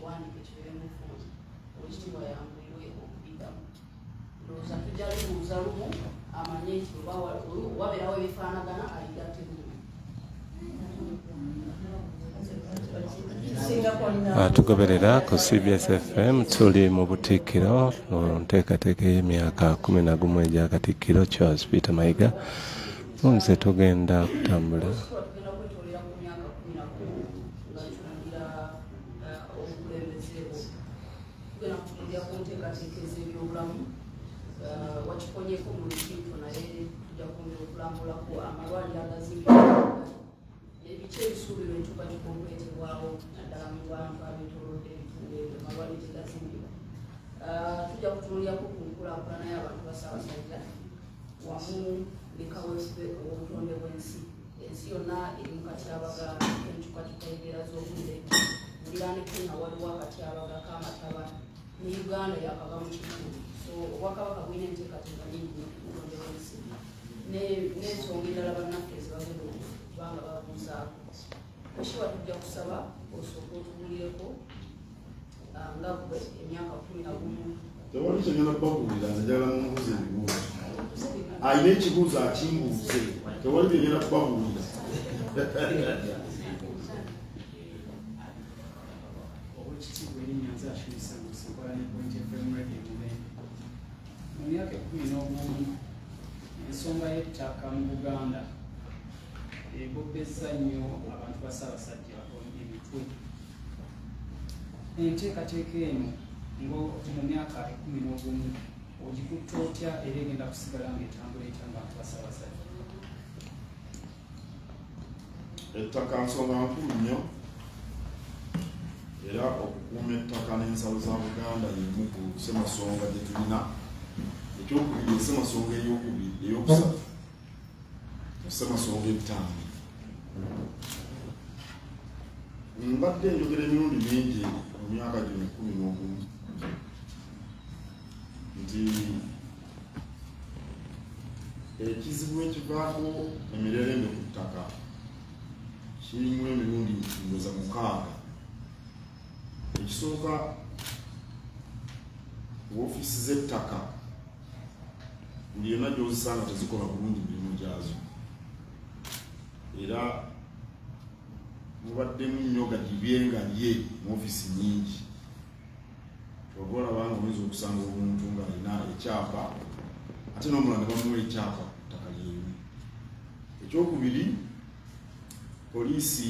kiwandiike kibeere mu ffumu oweekitiibwa yanguyirwe okubiddamu ndowooza tujja lubuuza lumu amanye nti wabeerawo ebifaanagana aligatte lumu. Tugoberera ku CBS FM tuli mu Butikkiro mu nteekateeka y'emyaka 11 egya Katikkiro Charles Peter Mayiga. Nze tugenda kutambula wakikonyeko mu lukiiko naye tujja kwongera okulambulako amalwaliro agazimbibwa ebiki ebisuubirwa entuuka gikompleetebwawo naddala mu bantu abetolodde ebitundu ebyo amalwaliro tegazimbibwa. Tujja kutunulyako ku nkulaakulana y'abantu ba Ssaabasajja wamu ne kaweefube ow'obutonde bw'ensi. Ensi yonna eri mu katyabaga enkyukakyuka embeera z'obudde ndira ne Kenya waliwo akatyabaga k'amataba ne Uganda yakava mu kitundu. So obwakabaka bwina enteekateeka nyingi mubutonde bw'ensi n'ensonga endala bannaffe ezibagenda kubanga babuuzaako. Ekishiwa tujja kusaba osooka otubulireko nga gwe emyaka 11. Tewali kyengenda kubabuulira nze njagala mumbuuza ebibuuzo. Ayina ekibuuzo akimbuuze. Tewali byengenda kubabuulira. Oweekitiibwa erinnya nze Ashimisa Musinkola ne Point FM Radio Mulembe. Mu myaka 11 ensonga y'ettaka mu Buganda egobbezza nnyo abantu ba Ssaabasajja emitwe. Enteekateeka eno mu myaka 11 ogikutte otya era egenda kusigala ng'etambula etya abantu ba Ssaabasajja? Ettaka nsonga nkulu nnyo era okukuuma ettaka n'ensalo za Buganda y'emu ku ssemasonga gye tulina. Ekyokubiri essemasonga eyokusatu essemasonga ettaano. Mbadde njogera emirundi mingi mu myaka gino 11 nti ekizibu ekivaako emirerembe ku ttaka kirimu emirundi ndoza 6. Ekisooka woofiisi z'ettaka buli yonna gy'ozisanga tezikola bulungi mirimu gyazo era mubaddemu nnyo gadibyengalye mu ofiisi nnyingi. Oba olabanga oyinza okusanga omuntu ng'alina ekyapa ate n'omulala ne bamuwa ekyapa ku ttaka lyemu. Ekyokubiri, poliisi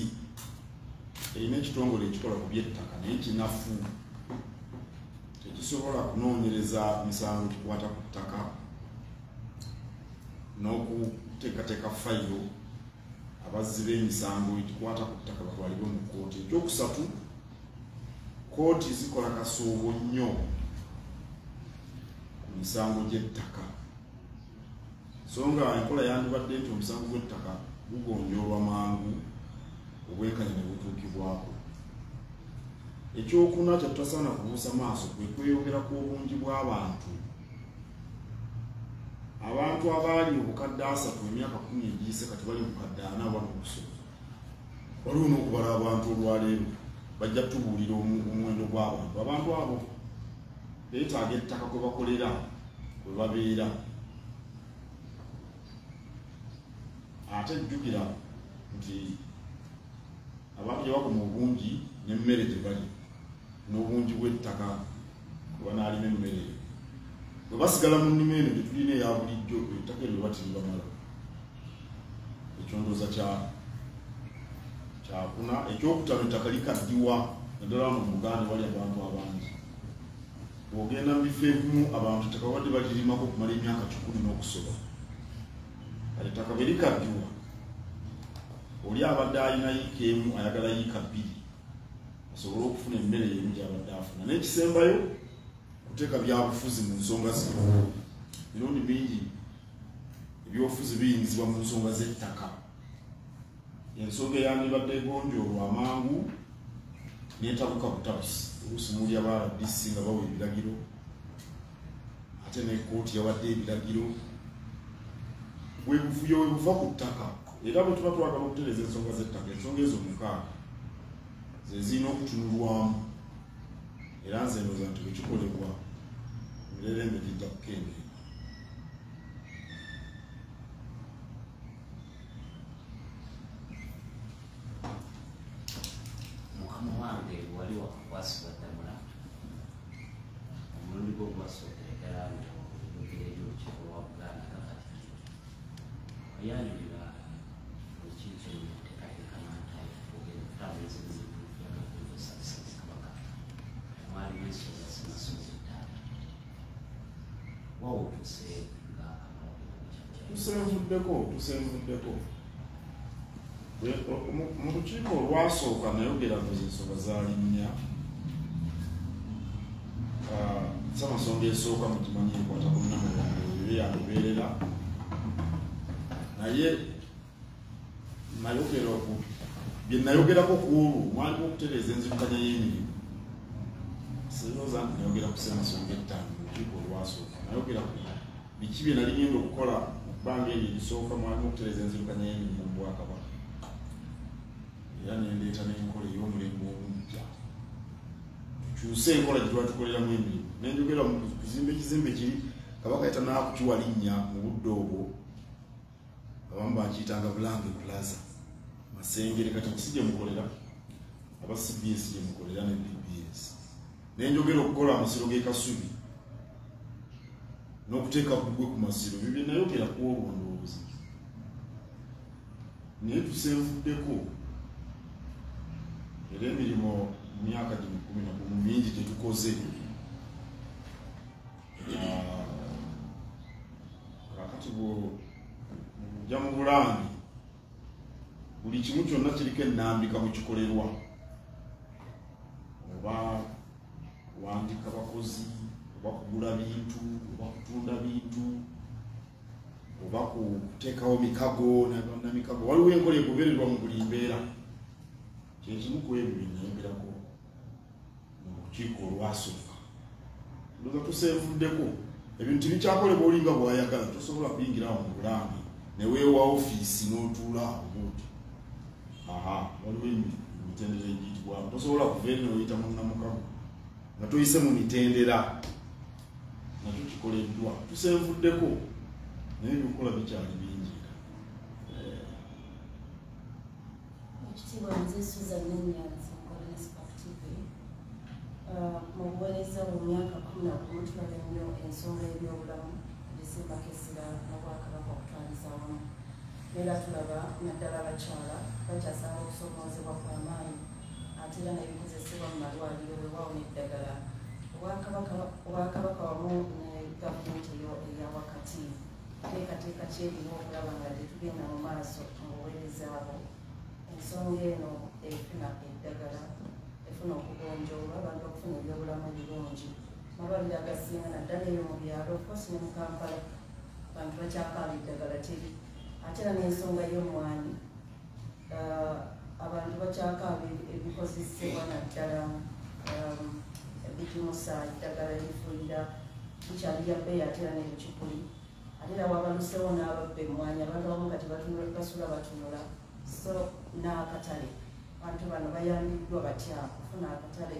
erina ekitongole ekikola ku by'ettaka naye kinafu tekisobola kunoonyereza misango gikwata ku ttaka n'okuteekateeka fayiro abazzi b'emisango egikwata ku ttaka batwalibwe mu kkooti. Ekyokusatu, kkooti zikola kasoobo nnyo ku misango gy'ettaka so nga enkola yandibadde nti omusango gw'ettaka gugonjoolwa mangu obwenkanya ne butuukibwako. Ekyokuna kye tutasaana kubuusa maaso kwe kweyongera kw'obungi bw'abantu. Abantu abaali obukadde 3 emyaka 10 egiyise kati bali mukadde 4 n'okusobola. Waliwo n'okubala abantu olwaleero bajja tubuulira omuwendo gw'abantu. Abantu abo beetaaga ettaka kwe bakolera kwe babeera. Ate jjukira nti abantu gye bakoma obungi n'emmere gye bali n'obungi bw'ettaka kwe banaalima emmere bwe basigala mu nnima eno gye tulina eya bulijjo ettaka eryo batiribamala. Ekyo ndowooza kyakuna. Ekyokutaano ettaka likaddiwa naddala mu Buganda wali abantu abangi. Bw'ogenda mu bifo ebimu abantu ettaka wadde balirimako okumala emyaka 10 n'okusoba. Kale ettaka bwe likaddiwa oli abadde alina yiika emu ayagala yiika 2 asobole okufuna emmere y'emu gy'abadde afuna. N'ekisembayo kuteeka byabufuzi mu nsonga zino. Mirundi mingi ebyobufuzi biyingizibwa mu nsonga z'ettaka. Ensonga eyandibadde egonjoolwa amangu n'etabuka butabusi. Oluusi muli aba RDC nga bawa ebiragiro ate ne kkooti yawadde ebiragiro. Bwe buvuyo bwe buva ku ttaka era bwe tuba twagala okutereeza ensonga z'ettaka ensonga ezo 6 ze zirina okutunulwamu era nze ndowooza nti bwekikolebwa emirerembe gijja kukendeera. Mukama wange wali wakakwasibwa ddamula omulundi gwo gwasookera ddala ng'olugero ery'olukiiko lwa Buganda kakati oyanjulira olukiiko luteekateeka mantayi ogenda okutambuliza ebizibu by'amakunjo Ssaabasajja Kabaka mwalimu ensonga zimasonga ettaano wawuutuse nga tusenvuddeko mu lukiiko olwasooka nayogera ku ensonga zaali nnya. Ssamasonga esooka mukimanyi ekwata ku nnamulongo yalubeerera naye nayogera bye nayogerako ku olwo mwalimu okutereeza enzirukanya y'emirimu. Sirowooza nti nayogera ku Ssamasonga ettaano mu lukiiko olwasooka, nayogera ku biki bye nali ngenda okukola okubbanga eryo erisooka mwalimu okutereeza enzirukanya y'emirimu mu Bwakabaka. Era nendeeta n'enkola ey'omulembe omuggya tukyuse enkola gye twatukoleramu emirimu. Nenjogera mu kizimbe kiri Kabaka yata n'akukiwa linnya mu budde obwo abamu bakiyitanga Bulange Plaza Masengere, kati si gye mukolera, aba CBS gye mukolera ne BBS. Nenjogera okukola amasiro g'e Kasubi n'okuteeka bbugwe ku masiro, byo bye nayogera ku olwo ndowooza. Naye tusenvuddeko era emirimu mu myaka gino 11 mingi gye tukoze. Kakati bw'ojja mu Bulange buli kimu kyonna kiriko ennambika mu kikolerwa, oba kuwandika bakozi, oba kugula bintu, oba kutunda bintu, oba kuteekawo mikago nabannamikago. Waliwo enkola egobererwa mu buli mbeera. Kyekimu ku ebyo bye nayogerako mu lukiiko olwasooka. Ndowooza tusenvuddeko ebintu tibikyakolebwa olinga bw'ayagala. Tosobola kuyingirawo mu Bulange ne weewa ofiisi n'otuula awo bw'oti. Waliwo emitendera egiyitibwamu. Tosobola kuva eno oyita mu Namukago nga toyise mu mitendera. Nakyo kikoleddwa. Tusenvuddeko naye ebyokukola bikyali bingi. Ekitiibwa nze Susan Nyanzi nkola ne Spark TV. Mu buweereza mu myaka 11 tulaba nnyo ensonga y'ebyobulamu ezisimbakisira n'Obwakabaka okutwaliza awamu. Era tulaba naddala abakyala bakyasaba okusomoozebwa kw'amaanyi ate era n'ebikozesebwa mu malwaliro weewaawo n'eddagala. Obwakabaka wamu ne gavumenti eya wakati teekateeka kyeriwo okulaba nga tetugenda mu maaso mu buweereza abo. Ensonga eno efuna eddagala, efuna okugonjoolwa, abantu okufuna ebyobulamu ebirungi. Amalwaliro agasinga naddala eyo mu byalo, okosi ne mu Kampala abantu bakyakaaba eddagala teri. Ate era n'ensonga y'omwani, abantu bakyakaaba ebikozesebwa naddala ebigimusa, eddagala lifuuyira bikyali bya bbeeyi ate era n'ebikikuli. Ate era wabalusewo n'ababba emmwanyi, abantu abamu kati basula batunula. So n'akatale abantu bano bayambiddwa batya kufuna akatale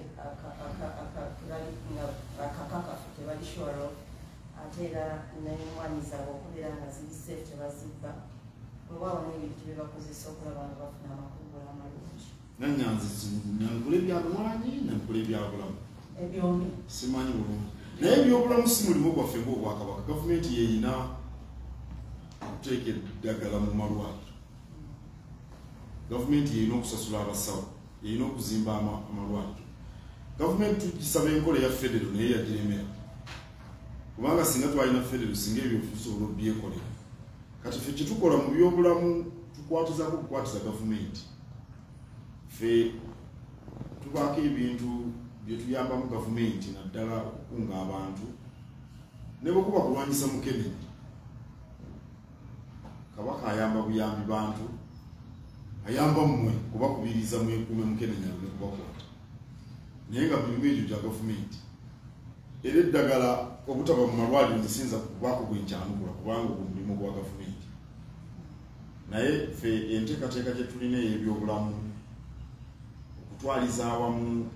akakakafu tebali shwaro, ate era n'emmwanyi zaabwe okubeera nga ziri safe tebazibba. Bwewaawo n'ebintu bye bakozesa okulaba nga bafuna amakungula amalungi. Nanyanzi nankula ebyamwanyi nankula ebyabulamu Ebyombi simanyi bulungi. Naye ebyobulamu si mulimu gwaffe ng'Obwakabaka. Gavumenti yeeyina okuteeka eddagala mu malwaliro. Gavumenti yeeyina okusasula abasawo, yeeyina okuzimba amalwaliro. Gavumenti tugisaba enkola eya federo naye yagiremera. Kubanga singa twalina federo singa ebyo tusobola obyekolera. Kati ffe kyetukola mu byobulamu tukwatizaako kukwatiza gavumenti. Ffe tubaako ebintu bye tuyambamu gavumenti naddala okukunga abantu. Ne bwe kuba kulwanyisa Mukenenya, Kabaka ayamba buyambi bantu, ayamba mmwe kubakubiriza mwekuume Mukenenya ne kubakwata. Naye nga mirimu egyo gya gavumenti. Era eddagala obutaba mu malwaliro nzisinza kubaako bwenkyanukula kubanga ogwo mulimu gwa gavumenti. Naye ffe enteekateeka gye tulina ey'ebyobulamu okutwaliza awamu,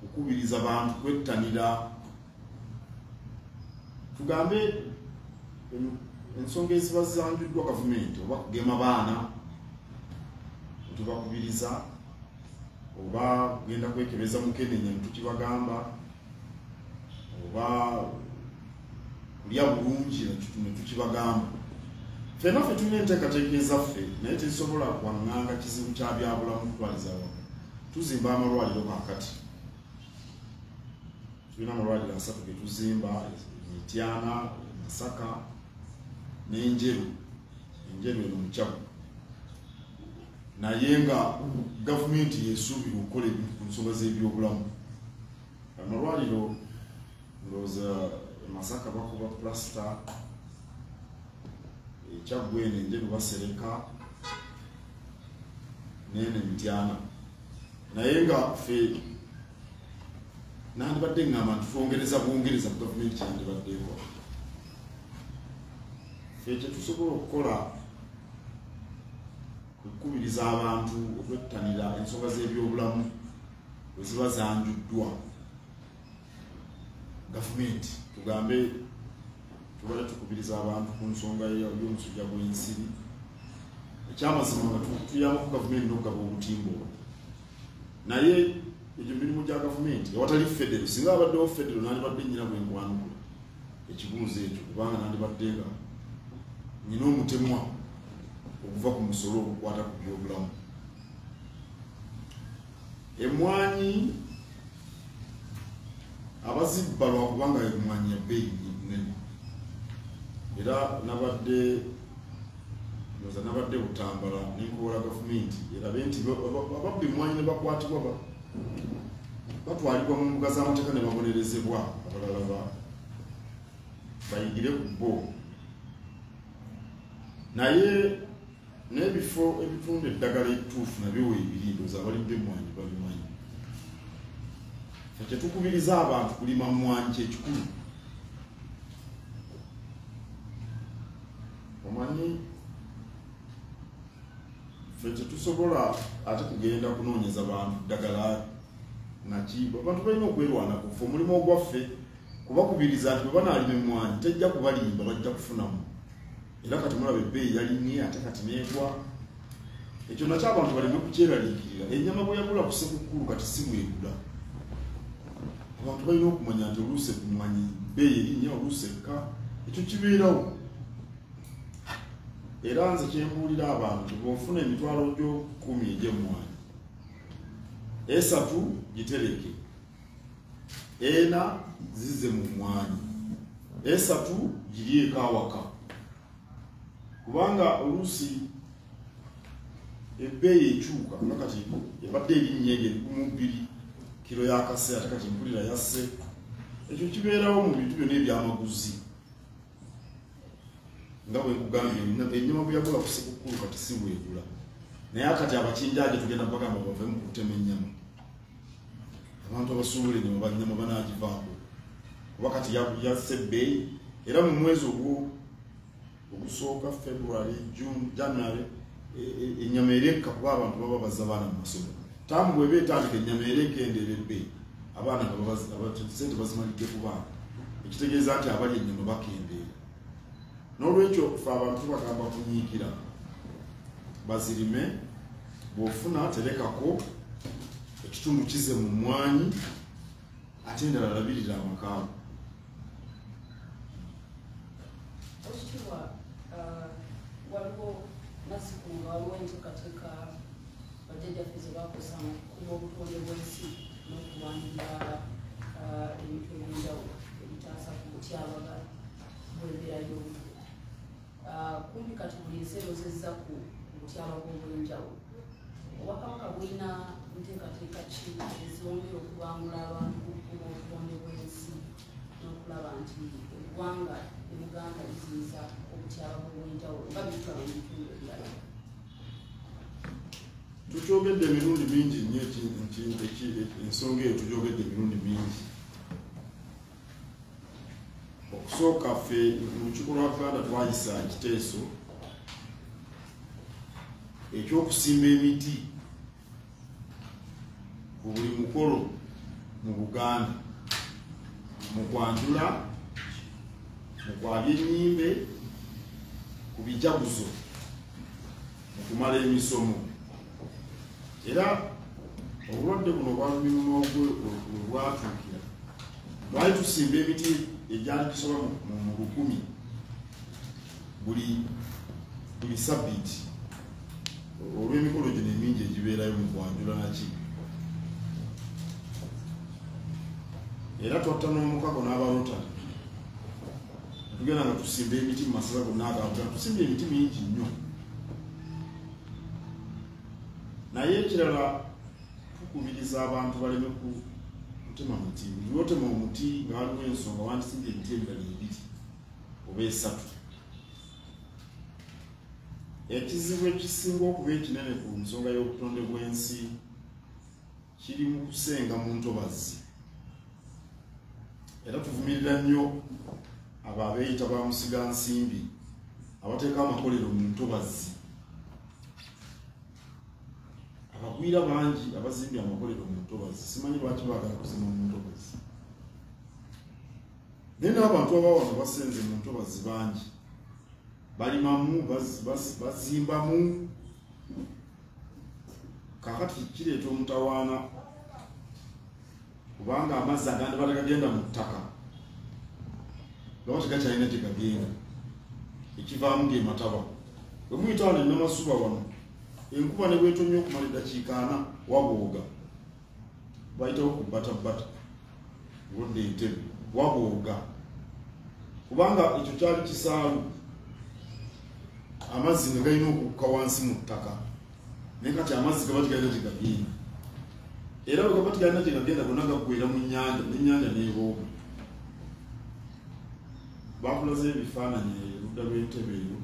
okubiriza abantu kwettanira tugambe ensonga eziba zanjuddwa gavumenti oba kugema baana tubakubiriza oba genda kwekebeza mukenenya netukibagamba oba kulya bulungi netukibagamba ffenna ffe tulina enteekateeka ezaffe naye tezisobola kwaŋŋanga kizibu kya byabulamu kutwaliza wamu tuzimba amalwaliro kakati tulina amalwaliro 3 ge tuzimba Mityana Masaka n'Enjeru eno Mukyabu naye nga gavumenti yesuubira okukola ebintu ku nsonga z'ebyobulamu amalwaliro ndowooza Masaka bakuba plasita Ekyagwene Enjeru basereka n'ene Mityana naye nga ffe nandibadde ngamba nti twongereza bwongereza ku gavumenti kyandibaddeeko ffe kyetusobola okukola kukubiriza abantu okwettanira ensonga z'ebyobulamu bwe ziba zanjuddwa gavumenti tugambe tubale tukubiriza abantu ku nsonga y'omusujja gw'ensiri ekyamazima nga tuyamba ku gavumenti n'okugaba obutimba naye ekyo mirimu gya gavumenti awatali federo singa abaddewo federo nandibadde nnyina bwenkwanukula ekibuuzo ekyo kubanga nandibadde nga nyina omutemwa okuva ku musolo ogukwata ku byobulamu emmwanyi abazibba lwakubanga emmwanyi ya bbeeyi nnene era nabadde Butambala nenkola gavumenti erabe nti ababba emmwanyi ne bakwatibwa batwalibwa mu mbuga z'amateeka ne babonerezebwa abalala bayigire ku bo naye n'ebifo ebitunda eddagala ettuufu nabyo weebirindo zabalidde emmwanyi babimanyi ffe tukubiriza abantu kulima mmwanyi kyekikulu omanyi ffe tetusobola ate kugenda kunoonyeza bantu ddagala naki abantu balina okwerwanako ffe omulimu ogwaffe kubakubiriza nti bwe banaalima emmwanyi tejja kubalimba bajja kufunamu era kati mulaba ebbeeyi yalimye ate kati neegwa ekyo nakyo abantu baleme kukyeraliikirira ennyama bwe yagula ku Ssekukkulu kati si bwegula abantu balina okumanya nti oluusi emmwanyi bbeeyi erinnya oluusi ekka ekyo kibeerawo era nze kyembuulira abantu bw'ofuna emitwalo gyo 10 egy'emmwanyi 3 gitereke 4 zizze mu mmwanyi 3 giryeeko awaka kubanga oluusi ebbeeyi ekyuka nakati ebadde erinnya eryo 2 kilo yakase ate kati mpulira yasse ekyo kibeerawo mu bintu byonna ebyamaguzi nga bwe nkugambye ennyama bwe yagula ku Ssekukkulu kati si bwegula naye akati abakinjaaje tugenda bagamba bave mu kutema ennyama abantu abasuubula ennyama banyama banaagivaako kuba kati yasse ebbeeyi era mu mwezi ogusooka February, June, January ennyama erekka kuba abantu baba bazza baana mu masomero tamu bweba etandika ennyama erekka endeera ebbeeyi abaana nga sente bazimalidde ku baana ekitegeeza nti abali ennyama bakendeera n'olwekyo ffe abantu bagamba kunyiikira bazirime bw'ofuna terekako ekitundu kize mu mmwanyi ate endala labirira amakaago ekitiibwa waliwo nasiku nga waliwo enteekateeka bajjajjaffe ze bakosa mu kukuuma obutonde bw'ensi n'okulwanirira ebintu eby'enjawulo ebitaasa ku butyabaga bw'embeera y'obudde kumbi kati buli nsi erozezza ku butyabaga obw'enjawulo obwakabaka bulina nteekateeka ki ezongera okubangula abantu ku kukuuma obutonde bw'ensi n'okulaba nti eggwanga Uganda liziyiza obutyabaga obw'enjawulo nga bitulaba mu bitundu ebirala tukyogedde emirundi mingi nnyo ensonga eyo tugyogedde emirundi mingi okusooka ffe mu lukiiko lwa Buganda twayisa ekiteeso ekyokusimba emiti ku buli mukolo mu Buganda mu kwanjula mu kwabya ennyimbe ku bijaguzo mu kumala emisomo era obulwadde buno bwalumimu olwatuukira lwali tusimba emiti egyali gisoba mu 1000 buli sabbiiti olw'emikolo gino emingi egibeerayo mu kwanjula naki era twatta n'omukago n'abalotali tugenda nga tusimba emiti mu masaza gonna agabugana tusimba emiti mingi nnyo naye ekirala tukubiriza abantu baleme kutema muti buli otema omuti nga waliwo ensonga wandisimbye emiti ebirala 2 oba 3. Ekizibu ekisinga okuba ekinene ku nsonga y'obutonde bw'ensi kiri mu kusenga mu ntobazi era tuvumirira nnyo abo abeeyita ba musigansimbi abateeka amakolero mu ntobazi abagwira bangi abazimbye amakolero mu ntobazi simanyi lwaki baagala kuzimba mu ntobazi naye n'abantu abawano basenze mu ntobazi bangi balimamu bazimbamu kakati kireeta omutawaana kubanga amazzi agandi batagagenda mu ttaka lwaba tegakyalina gye gagenda ekivaamu ge mataba bwe muyita wano enamasuba wano enkuba ne bwetonnya okumala eddakiika 4 wabooga bayitawo ku batabata olwadde entebe wabooga kubanga ekyo kyali kisaalu amazzi nga galina okukka wansi mu ttaka naye kati amazzi gaba tigalina gye gagenda era bwe gaba tigalina gye gagenda gonna gaggweera mu nnyanja n'ennyanja n'ebooga bakulaze ebifaananyi erudda lw'entebe eyo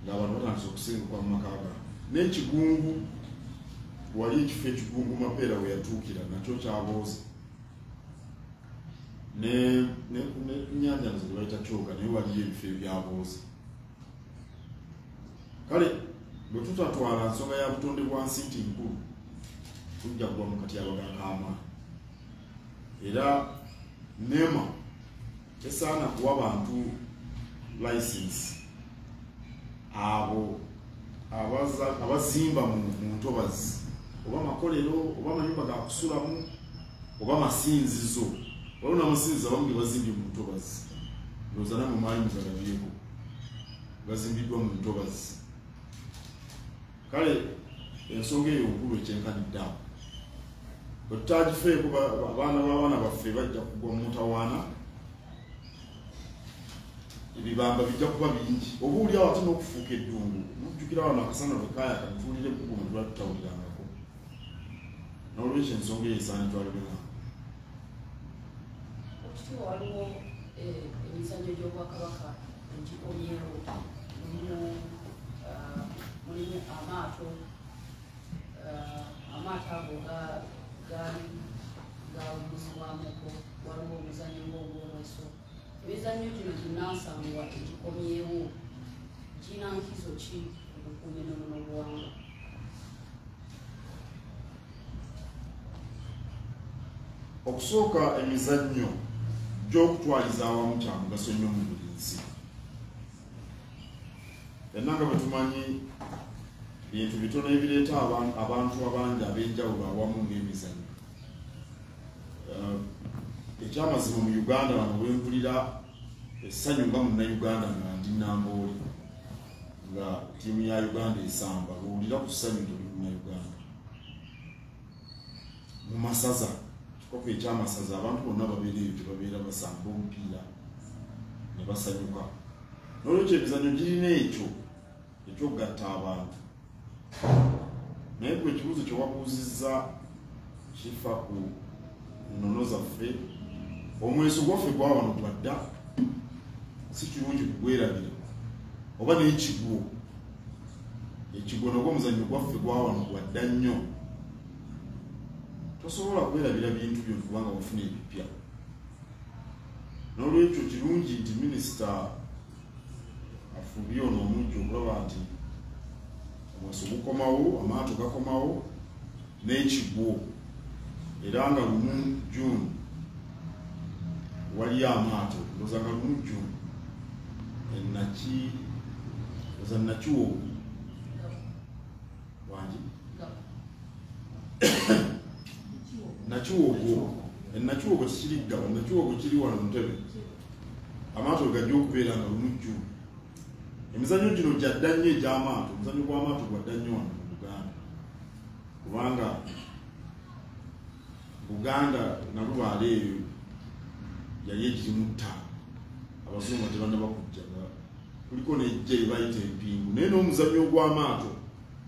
ng'abantu batandise okusenguka mu maka gaabwe n'ekigungu wali ekifo ekigungu Mapeera we yatuukira nakyo kyabooze n'ennyanja nazo bayita Kyoga naye waliyo ebifo ebyabooze kale bwe tutatwala nsonga ya butonde bwa nsi nti nkulu tujja kuba mu katyabaga k'amaanyi era NEMA tesaana kuwa bantu license abo abazimba mu ntobazi oba makolero oba mayumba ga kusulamu oba masinzizo waliwo n'amasinzizo abamu ge bazimbye mu ntobazi ndowooza namwe mwali mugalabyeko gazimbiddwa mu ntobazi kale ensonga eyo nkulu ekyenkanidde awo bwe tutagifeeko abaana baffe bajja kugwa mu mutawaana ebibamba bijja kuba bingi oba oli awo ate n'okufuuka eddungu nokujjukira wano akasana bwe kaayaka ntuulire ebbuguma tuba tutawulirangako n'olwekyo ensonga eyo esaana twalibena okitiibwa waliwo emizannyo gy'obwakabaka egikomyewo mulimu amaato ago gaali gawumuzibwamuko waliwo omuzannyo ng'ogwomweso emizannyo gino ginansangwa egikomyewo gina nkizo ki okukuuma ennono n'obuwangwa okusooka emizannyo gy'okutwaliza awamu kya mugaso nnyo mu buli nsi ennanga bwe tumanyi bintu bitono ebireeta abantu abangi ab'enjawulo awamu ng'emizannyo ekyamazima mu Uganda wano wempulira essanyu nga munnayuganda nga ndi Nambooli nga ttiimu ya Uganda esamba lwowulira ku ssanyu toli munnayuganda mu masaza kikopo ekyamasaza abantu bonna babeera eyo tebabeera basamba omupiira ne basanyuka n'olwekyo emizannyo girina ekyo ekyogatta abantu naye gwe ekibuuzo kye wabuuzizza kifa ku nnono zaffe omweso gwaffe gwa wano twadda si kirungi kugwerabira oba n'ekigwo nagwo omuzannyo gwaffe gwa wano gwadda nnyo tosobola kwerabira bintu byonna kubanga wafuna ebipya n'olwekyo kirungi nti minisita afubye ono omujja okulaba nti omweso gukomawo amaato gakomawo n'ekigwo era nga lumu June waliyo amaato ndoza nga lumu June nakiwo wangi nakiwogo kikiri ddala nakiwogo kiri wano Ntebe amaato gajja okubeera nga lumu June emizannyo gino gyadda nnyo egy'amaato omuzannyo gw'amaato gwadda nnyo wano mu Buganda kubanga Buganda nalubaala eyo yali egirimu ttaano abazungu nga tebannaba kujjaga kuliko nejja ebayita empingu naye n'omuzannyo gw'amaato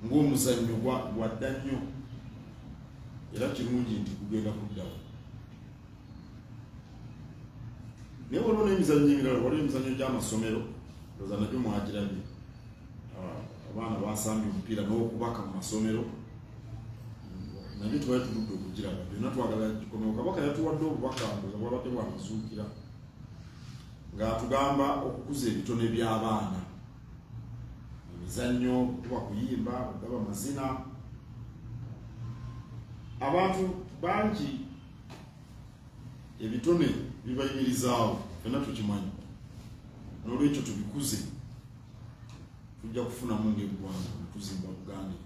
ng'omuzannyo gwadda nnyo era kirungi nti kugenda kuddawo naye waliwo n'emizannyo emirala waliwo emizannyo gy'amasomero ndoza nabyo mwagirabye abaana basambye omupiira n'okubaka mu masomero nabyo twali tuludde okugiraba byonna twagala gikomeo kabaka yatuwadde obubaka ndoza bwabadde bwamazuukira ng'atugamba okukuza ebitone by'abaana emizannyo kuba kuyimba ogaba amazina abantu bangi ebitone bibayimirizaawo fenna tukimanyi n'olwekyo tubikuze tujja kufunamu ng'eggwanga tuzimba Buganda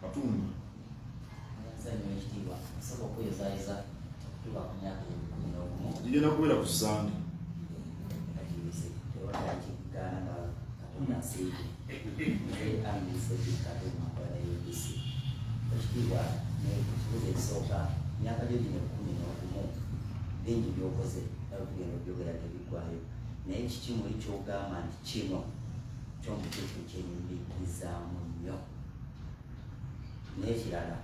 Katumba igenda kubeera ku Sande bingi byokoze nabugendo byogera tebigwayo naye kiki muli kyogamba nti kino kyomuteeko kyenyumirizaamu nnyo n'ekirala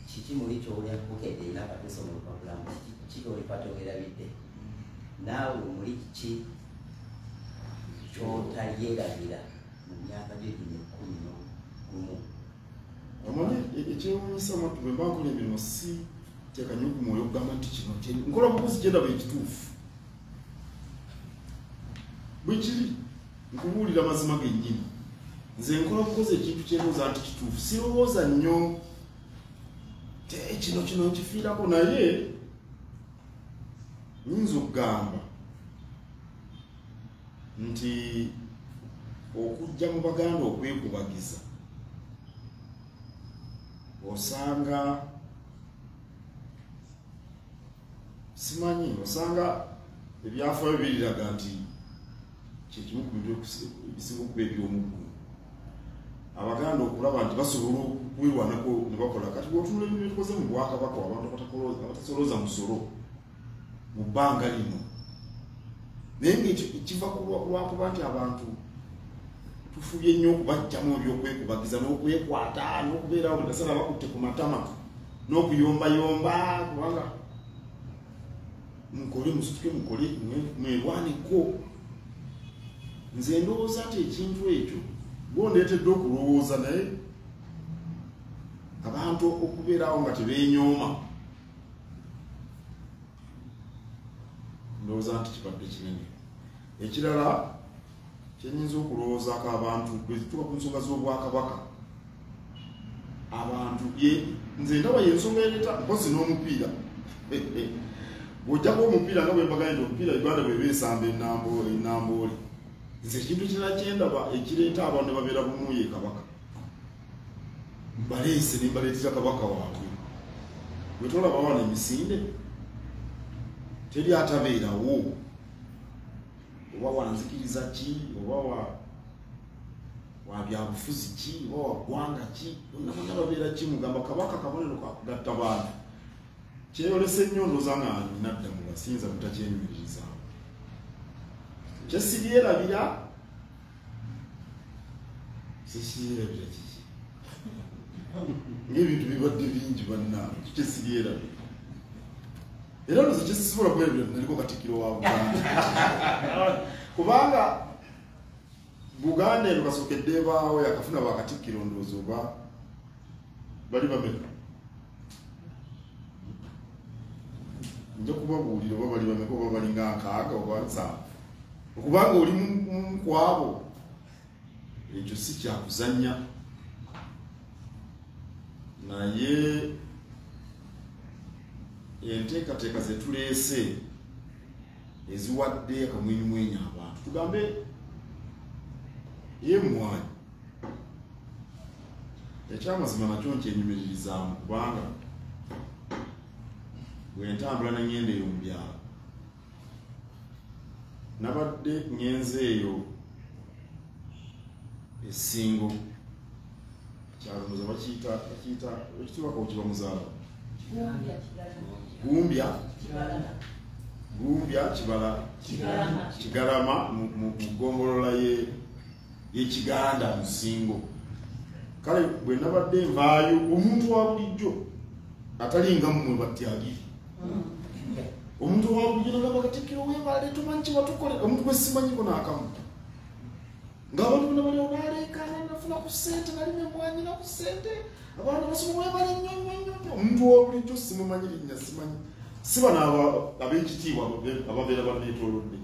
kiki muli kyolyakukedde nakatuusa mu lupapula kiki olipate werabidde naawe muli kiki kyotalyerabira mu myaka gyo gino 11 omanyi ekyewuunyisa matu bwe mbakola emirimu si teekanye okumwoyo okugamba nti kino nkola bukozi kyendaba ekituufu bwe kiri nkubuulira mazima gennyini nze nkola bukozi ekintu kyerowooza nti kituufu sirowooza nnyo kino nkifiirako naye nyinza okugamba nti okujja mu Baganda okwekubagiza osanga simanyi osanga ebyafaayo biriraga nti kyekimu ku bintu ebisinga okuba eby'omuggulu Abaganda okulaba nti basobola okwirwanako ne bakola kati bw'otunula ebintu byetukoze mu Bwakabaka abantu abatasolooza musolo mu bbanga lino naye ngaekiva lwakuba nti abantu tufubye nnyo okubajjamu ebyokwekubagiza n'okwekwata n'okubeerawo nedasala bakutte ku matama n'okuyombayomba kubanga mukole musituke mukole mwerwaneko nze ndowooza nti ekintu ekyo bondeetedde okulowooza naye abantu okubeerawo nga tebeenyooma ndowooza nti kibadde kinene ekirala kyenyinza okulowoozaako abantu bwezituka ku nsonga z'Obwakabaka abantu nze ndaba yensonga ereeta mpozi n'omupiira bw'ojjako omupiira nga bwembaganye nti omupiira Uganda bwe beesamba ennamboole nze ekintu kirala kyendaba ekireeta abantu ne babeera bumu ye Kabaka baleese ne mbaleetera Kabaka waabwe bwe tolaba wano emisinde teri atabeerawo oba wanzikiriza ki oba wa byabufuzi ki oba wa ggwanga ki bonna bonna babeera ki mugamba Kabaka kabonero kakugatta bantu kyeyolese nnyo ndooza nga nadda mu basinza butakyenyumiririzaawo kyesiryerabira kiki ng'ebintu bibadde bingi bannange kyesiryerabira era ndoza kyesisobola kwerabira naliko Katikkiro wa Buganda kubanga Buganda eno kasookedde ebaawo yakafuna bakatikkiro ndowooza oba bali bameka nja kubabuulira oba bali bameka oba balinga nkaaga oba nsaavu okubanga oli mu kwabo ekyo si kyakuzannya naye enteekateeka ze tuleese eziwadde akamwenyumwenyu abantu tugambe y'emmwanyi ekyamazima nakyo nkyenyumiririzaamu kubanga bwentambula nengenda eyo mu byalo nabadde ngenze eyo esingo kyaloza bakiyita ekitibaka okiba muzaala gumbya kibala kigalama mu ggongolola y'ekiganda mu singo kale bwe nabadde nvaayo omuntu wa bulijjo atalinga mmwe batyagiri omuntu wa bulijjo nagamba Katikkiro weebale tumanyi kibatukole omuntu gwe simanyiko n'akamu ng'abantu bonna bali onaleekaana nafuna ku ssente nalime emmwanyi na ku ssente abantu basoma weebale nnyo omuntu wa bulijjo simumanyi linnya simanyi si bano ab'ekitiibwa ababeera banneetoolodde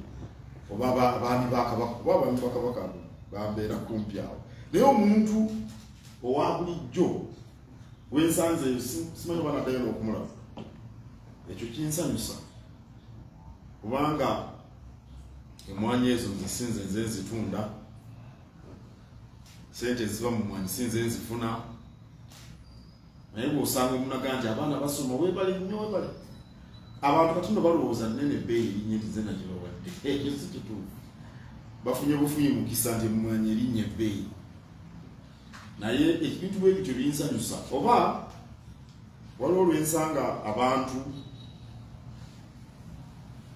oba abaami ba Kabaka oba abaami ba Kabaka bambeera kumpi awo naye omuntu owa bulijjo wensanze eyo simanyi oba naddayo n'okumulaba ekyo kinsanyusa kubanga emmwanyi ezo nzisinze nze nzitunda sente eziva mu mmwanyi sinze nzifuna naye bw'osanga omunaga nti abaana basoma weebale nnyo weebale abantu kati nno balowooza nnene ebbeeyi erinnya nti ze nagibawadde ekyo si kituufu bafunye bufunyi mukisa nti emmwanyi erinnya ebbeeyi naye ebintu bwe bityo binsanyusa oba waliwo olwensanga abantu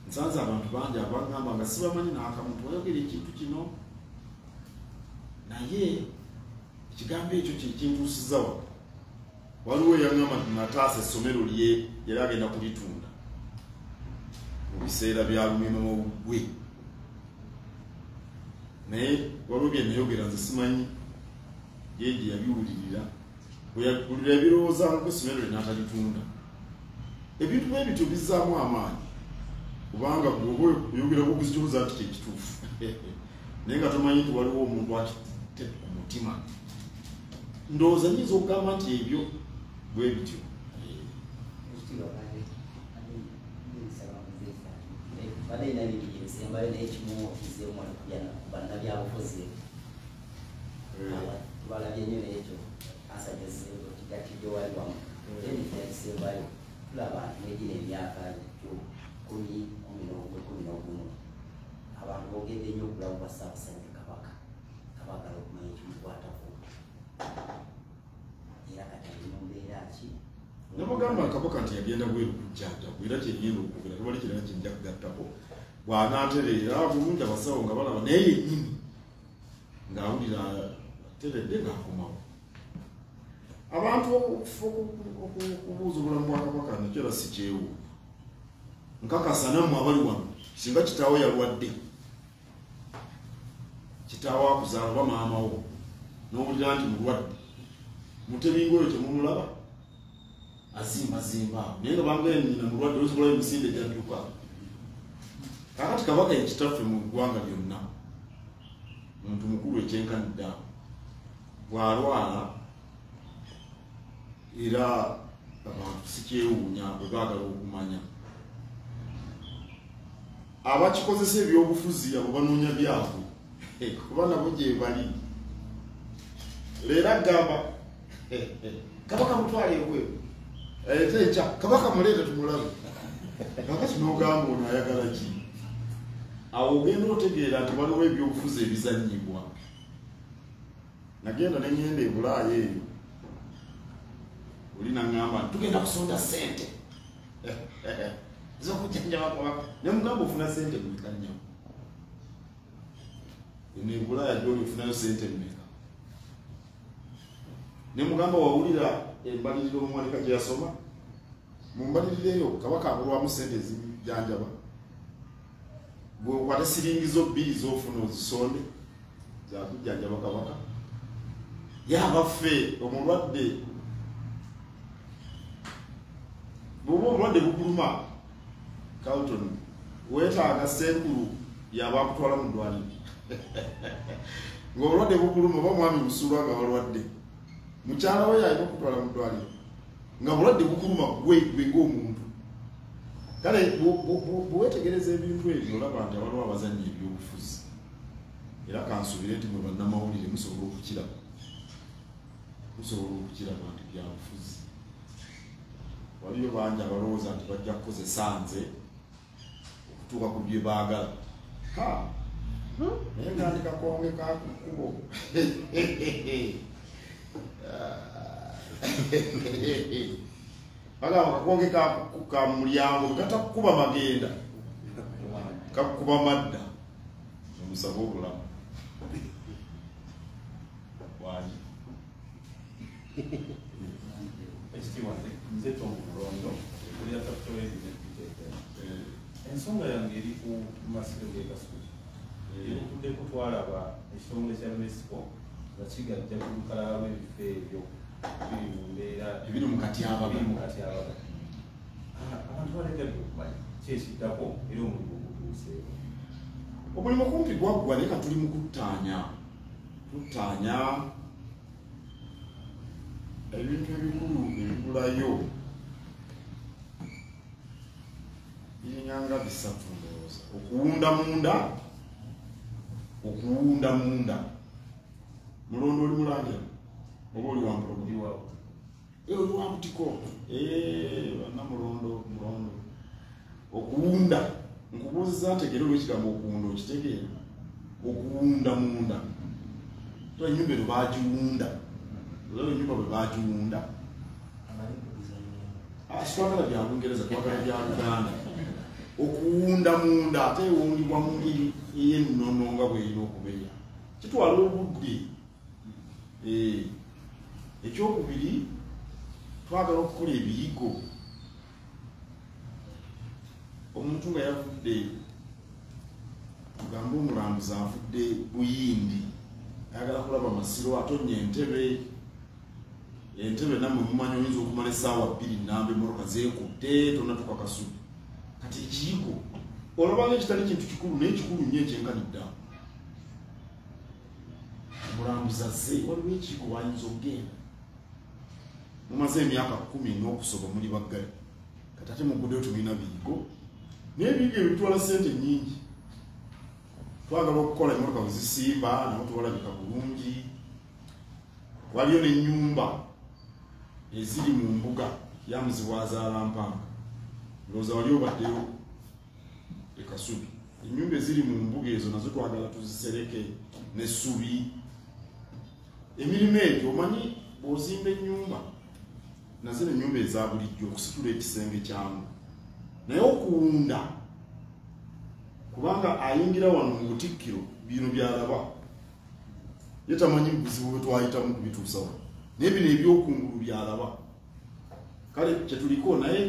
nsanze abantu bangi abagamba nga sibamanyi n'akamuntu wayogera ekintu kino naye ekigambo ekyo kyekintuusiza wa waliwo eyagamba nti nataasa essomero lye yali agenda kulitunda mu biseera bya lumema gwe naye waliwo bye nayogera nze simanyi yeje yabiwulirira bweyawulira ebirowoozaako essomero lye n'atalitunda ebintu bwe bityo bizzaamu amaanyi kubanga bw'oba oyogerako okuzikibuuza nti kyekituufu naye nga tomanyi nti waliwo omuntu akite ku mutima ndowooza nyinza okugamba nti ebyo bwe bityo tubalabye nnyo n'ekyo asajjazeeko kigatidde wali wamu ekisembayo tulaba negina emyaka kumi n'ogumu abantu bogedde nnyo okulabu bwa Ssaabasajja Kabaka okumanya ekimukwatako era kati ali mu mbeera ki namugamba Kabaka nti yagenda bweru kujjanjabwa era kyegenda okugera tewali kirala kijja kugattako bw'anaatereera bulungi abasawo nga balaba naye yennyini ng'awulira teredde ng'akomawo abantu okubuuza obulamu bwa Kabaka nakyo era si kyewu nkakasa nammwe abali wano singa kitaawo yalwadde kitaawo akuzaala oba maamawo n'owulira nti mulwadde mutebinga oyo temumulaba azimbazimba naye nga bangaya nnyina mulwadde olusobolayo emisinde gyadduka kakati Kabaka yekitaffe mu ggwanga lyonna muntu mukulu ekyenkanidde awo bw'alwala era abantu sikyewuunya bwe baagala okumanya abakikozesa ebyobufuzi abo banoonya byabwe kuba nabo gye bali leero agamba Kabaka mutwale ebweru tekya Kabaka muleete tumulabe kakati n'ogamba ono ayagala ki awo ogenda otegeera nti waliwo ebyobufuzi ebizannyibwa nagenda neŋŋenda e Bulaaya eyo oli naŋŋamba nti tugenda kusonda ssente z'okujjanjaba Kabaka ne mugamba ofuna ssente mmeka nnyo eno e Bulaaya gy'oli ofunayo ssente mmeka ne mugamba wawulira embaliriro omwanika gye yasoma mu mbaliriro eyo Kabaka abulwamu ssente ezijjanjaba bw'okwata siringizo 2 z'ofuna ozisonde zakujjanjaba Kabaka yaba ffe omulwadde bw'oba obulwadde bukuluma Carlton weetaaga ssenkulu yaba akutwala mu ddwaliro ng'obulwadde bukuluma oba mwami busulwa nga balwadde mukyala we yalina okutwala mu ddwaliro nga bulwadde bukuluma gwe ng'omuntu. Kale bwewetegereza ebintu ebyo olaba nti abaliwo abazannya ebyobufuzi era kansubire nti mwe bannamawulire musobola okukira nti byabufuzi. Waliyo bangi abalowooza nti bajja kukozesa nze okutuuka ku bye baagala. Naye ngandi kakonge kakukubo bagamba kakonge ka mulyango katakukuba magenda kakukuba madda omusaba obulamu wani nze tomululondo ensonga yange eri ku masiro g'ekasubi tudde kutwalaba ekitongole kya UNESCO nga kigajja ku lukalala lw'ebifo ebyo biri mu mbeera ebiri mu katyabaga abantu balekedde okumanya kyekiddako era omulimu ogutuuseewo. Omulimu kumpi gwaggwa naye ka tuli mu kuttaanya ebintu ebikulu ebibulayo biringanga bisatu ndowooza. Okuwunda munda mulondo oli mulangira oba oli wampulogoliwawo oli wabutiko bannamulondo okuwunda nkubuuziza ntegere olw'ekigambo okuwunda okitegeera. Okuwunda munda enyumba eno bagiwunda olaba enyumba bwe bagiwunda twagala bya Lungereza twagala bya Luganda. Okuwunda munda ate ewundibwa mu ngeri ey'ennono nga bw'erina okubeera kitwala obudde. Ekyokubiri twagala okukola ebiyigo. Omuntu nga yavudde tugambe omulambuzi avudde Buyindi ayagala kulaba Masiro atonnya entebe namwe mumanyi oyinza okumala essaawa 2 nnamba emmotoka zeekutte tonatuuka Kasubi. Kati ekiyigo olabanga ekitali kintu kikulu naye kikulu nnyo ekyenkanidda. Omulambuzi azze waliwo ekiyigo wayinza okugenda mumaze emyaka 10 n'okusoba muli baggali kati ate muguddeyo tulina biyigo naye ebiyigo ebyo bitwala ssente nnyingi. Twagala okukola emmotoka bwe zisimba nawo tuwalabika bulungi. Waliyo n'ennyumba eziri mu mbuga ya Muzibwazaala Mpanga ndowooza wali obaddeyo e Kasubi. Ennyumba eziri mu mbuga ezo nazo twagala tuzisereke n'essubi. Emirimu egyo omanyi bw'ozimba ennyumba nazo ennyumba eza bulijjo okusitula ekisenge kyamu naye okuwunda kubanga ayingira wano mu Butikkiro bino byalaba ye tamanyi buzibu bwe twayitamu kubituusa wano naye bino ebyokungulu byalaba. Kale kyetuliko naye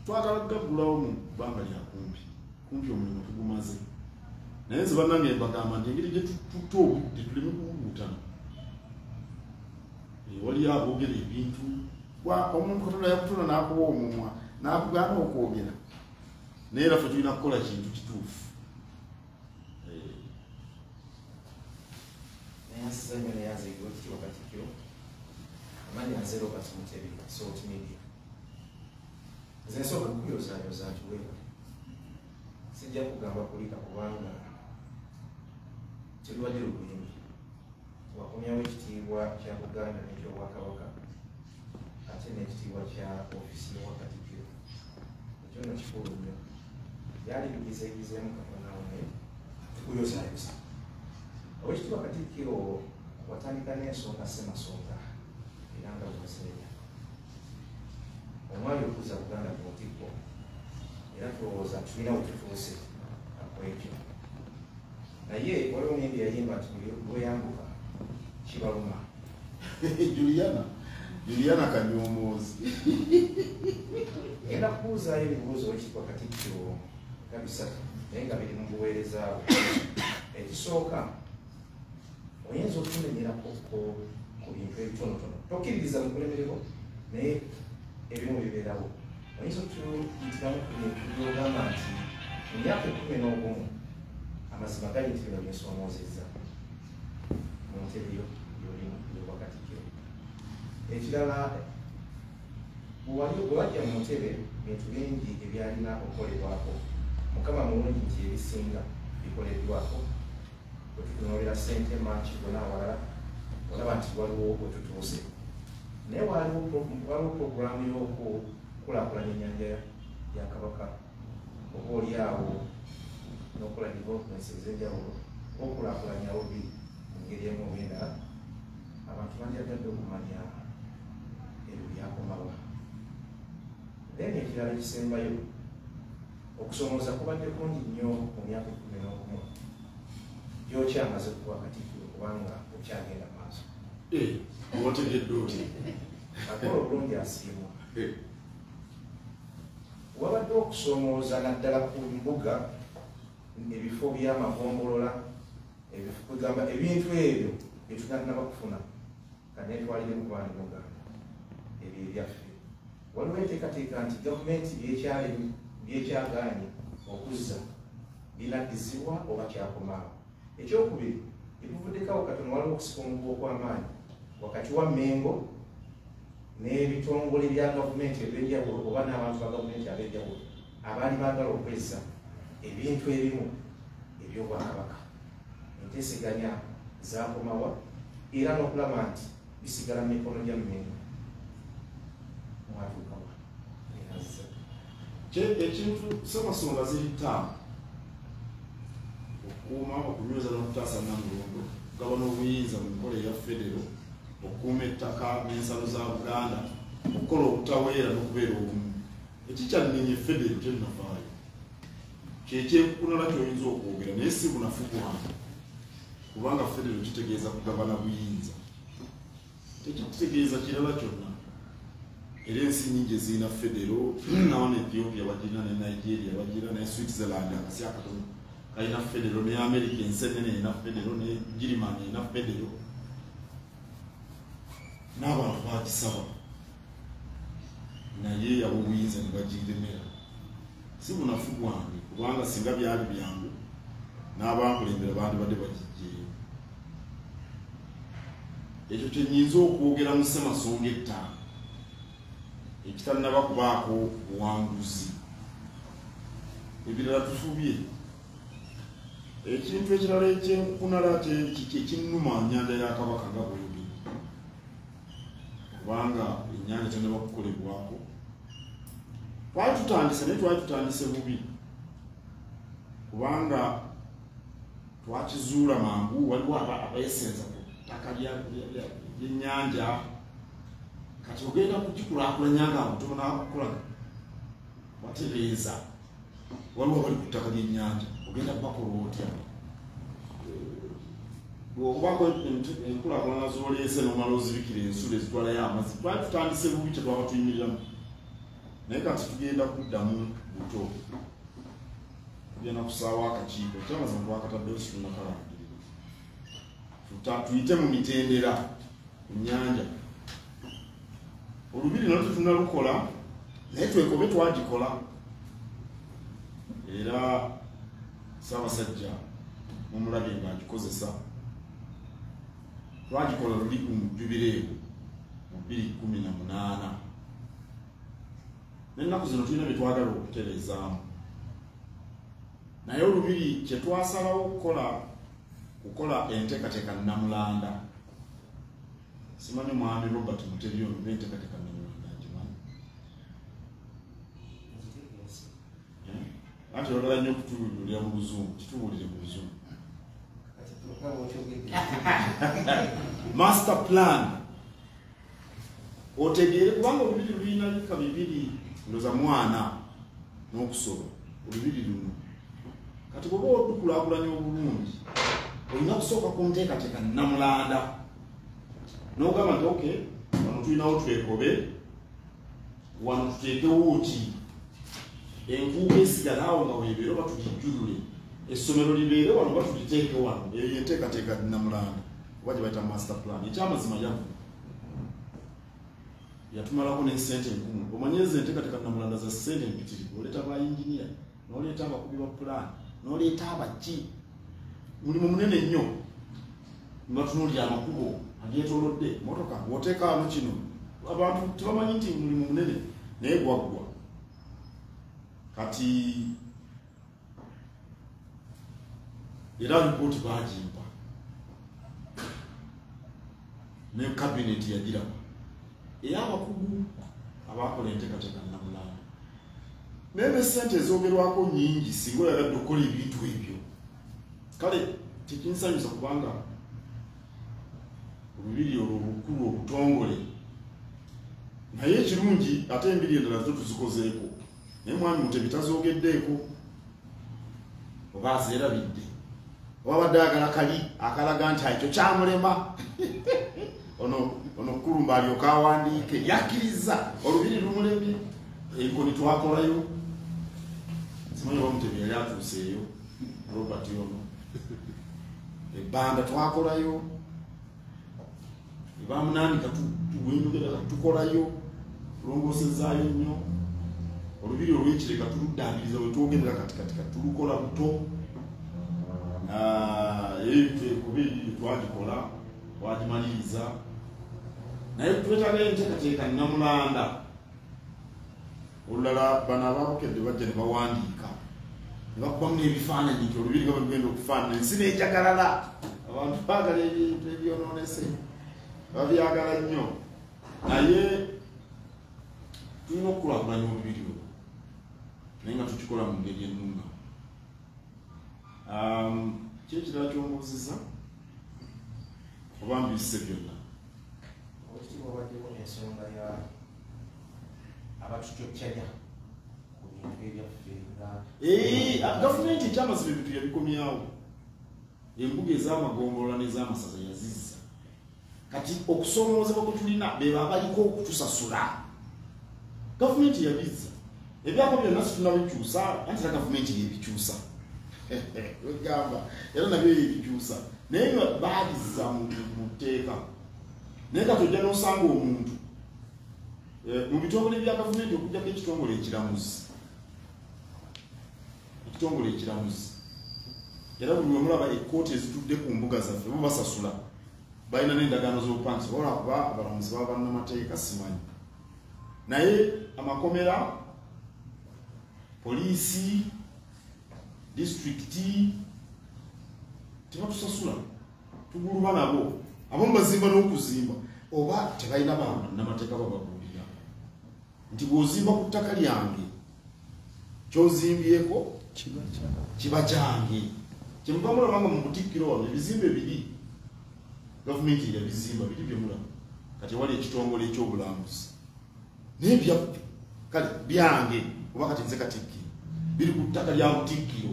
twagala kugaggulawo mu bbanga lya kumpi omulimu tugumaze naye nze bannange mbagamba nti engeri gye tutta obudde tuleme kuwuutana. Waliyo aboogera ebintu omuntu Katonda yakutona n'akuba omumwa n'akugaana okwogera naye era ffe tulina kukola kintu kituufu. Nasiza nnyo neyanzigwa ekitiibwa Katikkiro amanya nze Robert Mutebi Salt Media. Nze nsooka kukuyozaayoza nti weebale sijja kugamba kulika kubanga kirwadde luguyimbi wakomyawo ekitiibwa kya Buganda n'ekyobwakabaka ate n'ekitiibwa kya ofiisi y'owa Katikkiro. Ekyo nno kikulu nnyo byali bigizeegizeemu Katonda wange tukuyozaayoza. Owekitiibwa Katikkiro watandika n'ensonga ssemasonga era nga bwebaseera omwali okuza Buganda mu ntikko era tulowooza tulina we tutuuse akwekyo naye waliwo n'embi yayimba nti bweyambuka kibaluma. Juliana Kanyoomoozi Ngenda kubuuzaayo ebibuuzo Owekitiibwa Katikkiro nga 3 naye nga biri mu buweereza bwo. Ekisooka oyinza okunenyerako ku bintu ebitonotono tokkiririza mukulemereko naye ebimu bibeerawo. Oyinza okutuyitiramu ku bintu byogamba nti mu myaka 11 amazima gali nti bino byensomoozezza mu ntebe yo y'olimu y'obwa Katikkiro. Ekirala bwe wajja mu ntebe bintu bingi ebyalina okukolebwako mukama mulungi nti ebisinga bikoleddwako bwe tutunuulira ssente manki gona awalala olaba nti waliwo bwe tutuuse naye waliwo puroguramu y'okukulaakulanya ennyanja ya Kabaka oba oliawo n'okola developments ez'enjawulo okulaakulanya olubiri mu ngeri emu oba endala abantu bandyagadde okumanya ebyo byakomawa. Then ekirala ekisembayo okusomooza kubadde kungi nnyo mu myaka 11 gy'okyamaze kuba Katikkiro kubanga okyagenda maaso. Otegedde oti akola obulungi asiimwa. Wabadde okusomooza naddala ku mbuga ebifo by'amagombolola kugamba ebintu ebyo bye tutanaba kufuna kanetwalire mu baana Uganda ebyo ebyaffe. Waliwo enteekateeka nti gavumenti byekyagaanye okuzza binaddizibwa oba kyakomaawo. Ekyokubiri ebivuddeko katono waliwo okusika omuguwa okw'amaanyi wakati wa Mengo n'ebitongole bya gavumenti eb'enjawulo oba n'abantu ba gavumenti ab'enjawulo abaali baagala okwezza ebintu ebimu eby'Obwakabaka. Enteeseganya zaakomawa era n'okulaba nti bisigala mu mikono gya Mengo. Mwatuukawa erazza ekintu Ssaabasonga ziri ttaano okukuuma okunyweza n'okutaasa Namulondo okugaba n'obuyinza mu nkola eya federo okukuuma ettaka n'ensalo za Buganda okukola obutaweera n'okubeera obumu. Ekikyalinenya federo kyenavaayo kyekyekunala kyoyinza okwogera naye si bunafu bwange kubanga federo kitegeeza kugabana buyinza tekitegeeza kirala kyonna. Era ensi nyingi ezirina federo nawo ne Ethiopia bagirina ne Nigeria bagirina ne Switzerland akasi akatono kalina federo ne America ensenene erina federo ne Germany erina federo n'abantu bagisaba naye ab'obuyinza ne bagiremera. Si bunafu bwange kubanga singa byali byangu n'abankulembera bandi badde bagijjeeyo. Ekyo kyenyinza okwogera mu Ssemasonga ettaano ekitanaba kubaako buwanguzi. Ebirala tufubye. Ekintu ekirala ekyenkunala ekinnuma nnyanja ya Kabaka nga bweyogera kubanga ennyanja tenaba kukolebwako. Twali tutandise naye twali tutandise bubi kubanga twakizuula mangu. Waliwo abayesenza ku ttaka ly'ennyanja kati ogenda kugikulaakulanya nga mutono n'akukola watereeza. Waliwo bali ku ttaka ly'ennyanja ogenda kubakola otya bw'okubako enkulaakulana z'oleese n'omala ozibikira ensulo ezitwalayo amazzi. Twali tutandise bubi kyetwaba tuyimiriramu naye kati tugenda kuddamu buto. Tugenda kusaawa akakiiko ekyamazima twakataddeyo situnakalangirira tuyite mu mitendera ku nnyanja. Olubiri nalwo tetunalukola naye twekobe twagikola. Era Ssaabasajja mumulabye ng'agikozesa. Twagikola luli ku Jubireewo mu 2018 n'ennaku zino tulina bye twagala okutereezaamu. Naye olubiri kye twasalawo kukola enteekateeka Namulanda. Simanyi mwami Robert Mutebi ono n'enteekateeka Namulanda ngimanyi. Ati olala nnyo okutubuulira mu Luzungu, kitubuulire mu Luzungu. Master plan otegeere kubanga olubiri lulina bika bibiri ndoza mwana n'okusoba olubiri luno. Kati bw'oba odukulaakulanya obulungi olina kusooka ku nteekateeka Namulanda n'ogamba nti okay wano tulinawo twekobe wano tuteekewo ki enkuuka esigala awo nga weebeera oba tugijjulule essomero libeere wano oba tuliteeke wano. Eyo yenteekateeka Namulanda oba gye bayita master plan. Ekyamazima yatumalako n'esente enkumu. Omanyi ezo enteekateeka Namulanda za ssente empitirivu. Oleeta ba yinginiya n'oleeta abakubi ba pulaani n'oleeta abaki. Mulimu munene nnyo nga tunuulira amakubo ageetoolodde motoka bw'oteeka wano kino abantu tebamanyi nti mulimu munene naye gwaggwa kati era lipooti bagimpa ne kabineti yagiraba ey'abakugu abakola enteekateeka nnamulanda naye ne ssente ezogerwako nnyingi singa oyagadde okukola ebintu ebyo kale tekinsanyusa kubanga olubiri olwo olukulu obutongole naye ekirungi ate embiri endala zo tuzikozeeko naye mwami Mutebi tazogeddeeko oba azeerabidde oba badde ayagala kali akalaga nti ekyo kyamulema ono Kulumba alyoka awandiike yakkiriza olubiri lumulemye enkoni twakolayo simanyi oba Mutebi yali atuuseeyo Robert ono ebbanda twakolayo ebamunaanika tuwenjogera tukolayo tulongoosezaayo nnyo olubiri olw'ekireka tuluddaabiriza we twogerera katikati tulukola buto kuba twagikola twagimaliriza naye twetaaga enteekateeka nnamulanda olulala bano abaabukedde bajja ne bawandiika ne bakubamu n'ebifaananyi nti olubiri nga bagenda okufaanana ensi n'ejagalala abantu baagala ebintu ebyonoonese babyagala nnyo naye tulina okukulaakulanya olubiri olwo naye nga tukikola mu ngeri ennunga kyekirala kyombuuziza oba mbiyise byonna Oweekitiibwa waddewo ensonga ya abatucoccaja ku bintu ebyaffe nga gavumenti ekyamazima ebintu yabikomyawo embuga ez'amagombolola n'ez'amasaza yazizza kati okusoomoozebwa kwe tulina beba abaliko okutusasula gavumenti yabizza ebyako byonna situnabikyusa anti era gavumenti yebikyusa wegamba era nabyo yebikyusa naye nga baabizza mu tteeka naye kati ojja n'osanga omuntu mu bitongole bya gavumenti okugjako ekitongole ekiramuzi era buli wemulaba ekkooti ezitudde ku mbuga zaffe bo basasula balina n'endagaano z'obupangisa wabula kuba abalamuzi baba bannamateeka simanyi naye amakomera poliisi disitulikiti tebatusasula tuguluba nabo abamu bazimba n'okuzimba oba tebalina bannamateeka bababuulira nti bw'ozimba ku ttaka lyange kyozimbyeko kiba kyange kyemuva mulabanga mu Butikkiro wano ebizimbe biri gavumenti yabizimba biri byemulaba kati wali ekitongole ekyobulambuzi naye byaffe kale byange oba kati nze Katikkiro biri ku ttaka lya Butikkiro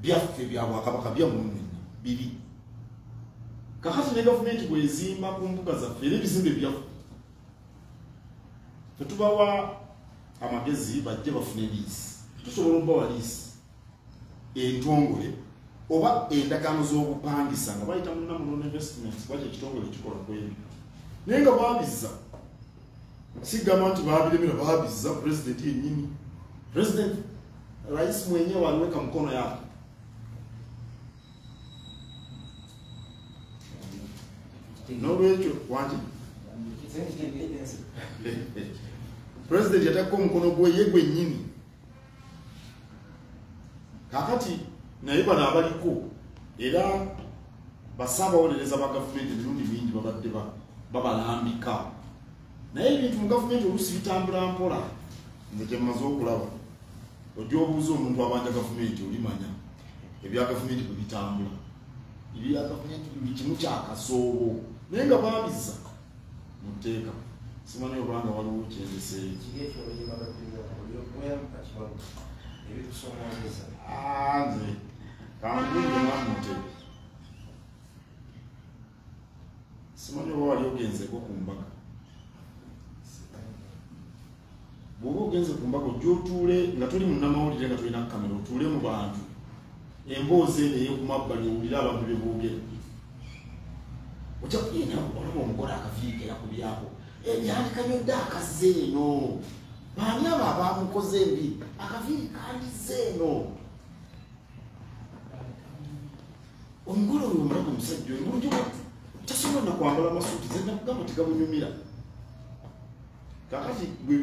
byaffe bya Bwakabaka byamunena biri kakati ne gavumenti bwezimba ku mbuga zaffe era ebizimbe byaffe tetubawa amagezi bajje bafune liisi tusobola okubawa liisi entongole oba endagaano z'obupangisa nga bayita mu Namulondo Investments baki ekitongole ekikola ku ebyo naye nga baabizza sigamba nti baabiremera baabizza pulezidenti yennyini pulezidenti rais mwenyewe aliweka mkono yake n'olwekyo wangi pulezidenti yateekako omukono gwe ye gwennyini kakati naye bano abaliko era basaabawolereza ba gavumenti emirundi mingi babadde babalambika naye ebintu mu gavumenti oluusi bitambula mpola nze kyemmaze okulaba ojja obuuza omuntu abanja gavumenti olimanya ebya gavumenti bwe bitambula ebya gavumenti buli kimu kyakasoobo naye nga baabizza mu tteeka simanyi obanga waliwo kyendeseeyo nze kankubuulire mwami Mutebi simanyi oba wali ogenzeko ku mbaga bw'oba ogenze ku mbaga ojja otuule nga toli munnamawulire nga tolina kamera otuule mu bantu emboozi eno ey'okumabbali owulire abantu bye boogera ojja kugenda olaba omugole akaviirikera ku byako ebyandikanyodde akazze eno baani abo abamukoze embi akaviiri kandize eno omugole oyo omulaba omusajja oyo bulungi tasobola nakwambala amasuuti ze nakugamba tegamunyumira kakati bwe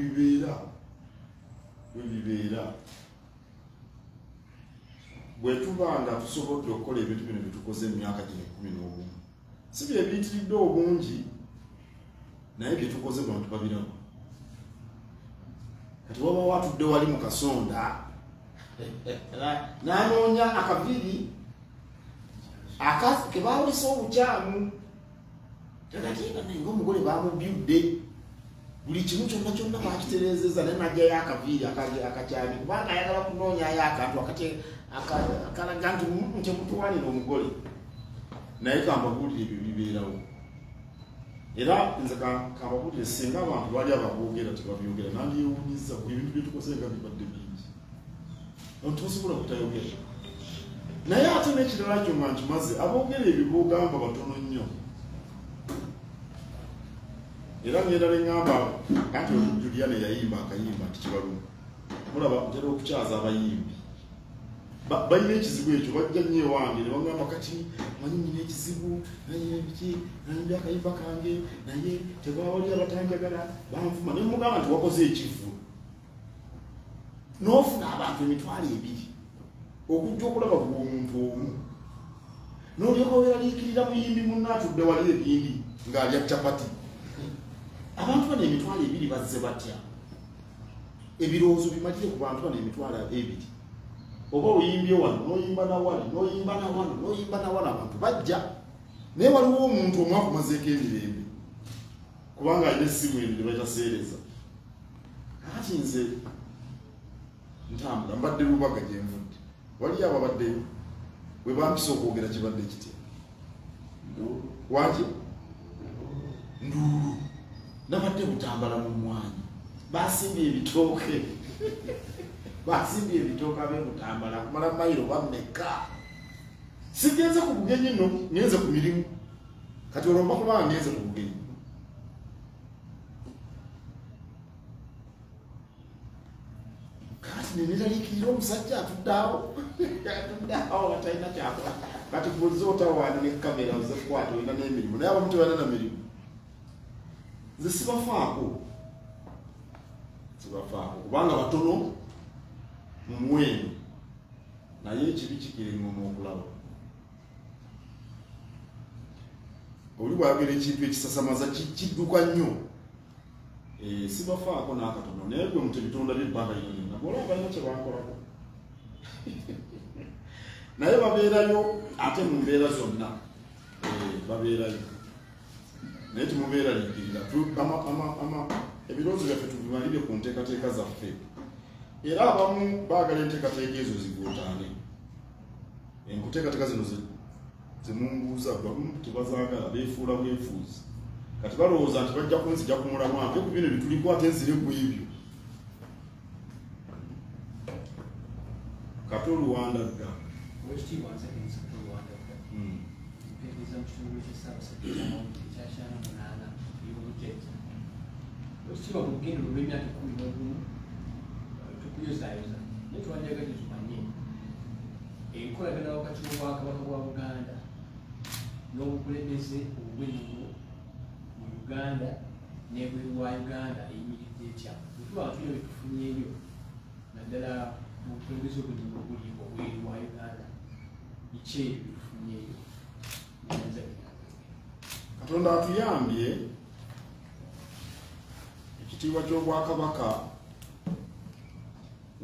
bibeera bwe tuba nga tusobodde okukola ebintu bino byetukoze emyaka gino 11 si bye biyitiridde obungi naye byetukoze bantu babiraba kati waba watudde wali mu kasonda n'anoonya akaviiri ke bawulisa obukyamu tagatiina naye ng'omugole bamubyudde buli kimu kyonna bakitereezeza naye najjayo akaviiri akakyami kubanga ayagala kunoonyayo akantu akalaga nti kyekutuwanira omugole naye kambabuulire ebyo bibeerawo era nze kambabuulire singa abantu bali ababoogera tebabyogera nandyewunyiza buli ebintu byetukoze nga bibadde bingi abantu basobola kutayogera naye ate n'ekirala kyomba nkimaze aboogera ebyo boogamba batono nnyo era ngenda neŋŋamba anti Juliana yayimba akayimba nti kibaluma mulaba ntera okukyaza abayimbi balina ekizibu ekyo bajja nnyo ewange ne baŋŋamba kati manyi nina ekizibu naye biki nayimbi akayimba kange naye tebawali abatanjagala banfuma ne mugamba nti wakoze ekivu n'ofuna abantu 2,000 okujja okulaba buli omuntu omu n'olyoka weeraliikirira muyimbi munna atudde wali ebindi ng'alya capati abantu bano 2,000 bazze batya ebirowoozo bimalire ku bantu bano 2,000 oba oyimbye wano n'oyimba na wano n'oyimba na wano n'oyimba na wano abantu bajja naye waliwo omuntu omu akumazeeko emirembe kubanga alina essimu eno gye bataseereza ati nze ntambula mbadde Lubaga gye nvudde waliyo ababaddeyo bwe bampisa okwogera kibadde kitya waki nduulu nabadde Butambala mu Mwanyi basimbye ebitooke abe Butambala kumala mayiro bameka sigenze ku bugenyi nno ngenze ku mirimu kati olwomba kubanga ngenze ku bugenyi kati nenetaliikirira omusajja atuddeawo atalina kyakola kati kubuliza otawaana ne kamera oze kukwata olina n'emirimu naye abamu tebalina na mirimu nze sibafaako kubanga batono mu muwendo naye ekibi kikiringoma okulaba oli bwayogera ekintu ekisasamaza kidduka nnyo sibafaako n'akatono naye gwe mutebitonda byebbanga lyonna bolaba balina kyebankolako naye babeerayo ate mu mbeera zonna babeerayo naye temubeera liikirira ebirowoozo byaffe tubimalire ku nteekateeka zaffe era abamu baagala enteekateeka ezo zigootaane enkuteekateeka zino zemunguuza bamu tebazaagala beefuula bwefuuzi kati balowooza nti bajja kunzija ku mulamu ate ku bino bituliko ate nzire ku ebyo Kato Luwanda dda Ekitiibwa nsakensa Kato Luwanda dda mpeereza mu kitongole ky'Essaabasajja ekyashana 8 y'olujjajja ekitiibwa mu lugendo lw'emyaka 11 tukuyozaayoza naye twanjagala tumanye enkolagana wakati w'Obwakabaka bwa Buganda n'obukulembeze obw'ennono mu Uganda n'ebweru wa Uganda eyimiridde etya tuba tulina bye tufunyeeyo naddala mu bukulembeze obw'ennono obuli obweru wa Uganda biki ebyo bye tufunyeeyo Katonda atuyambye ekitiibwa ky'Obwakabaka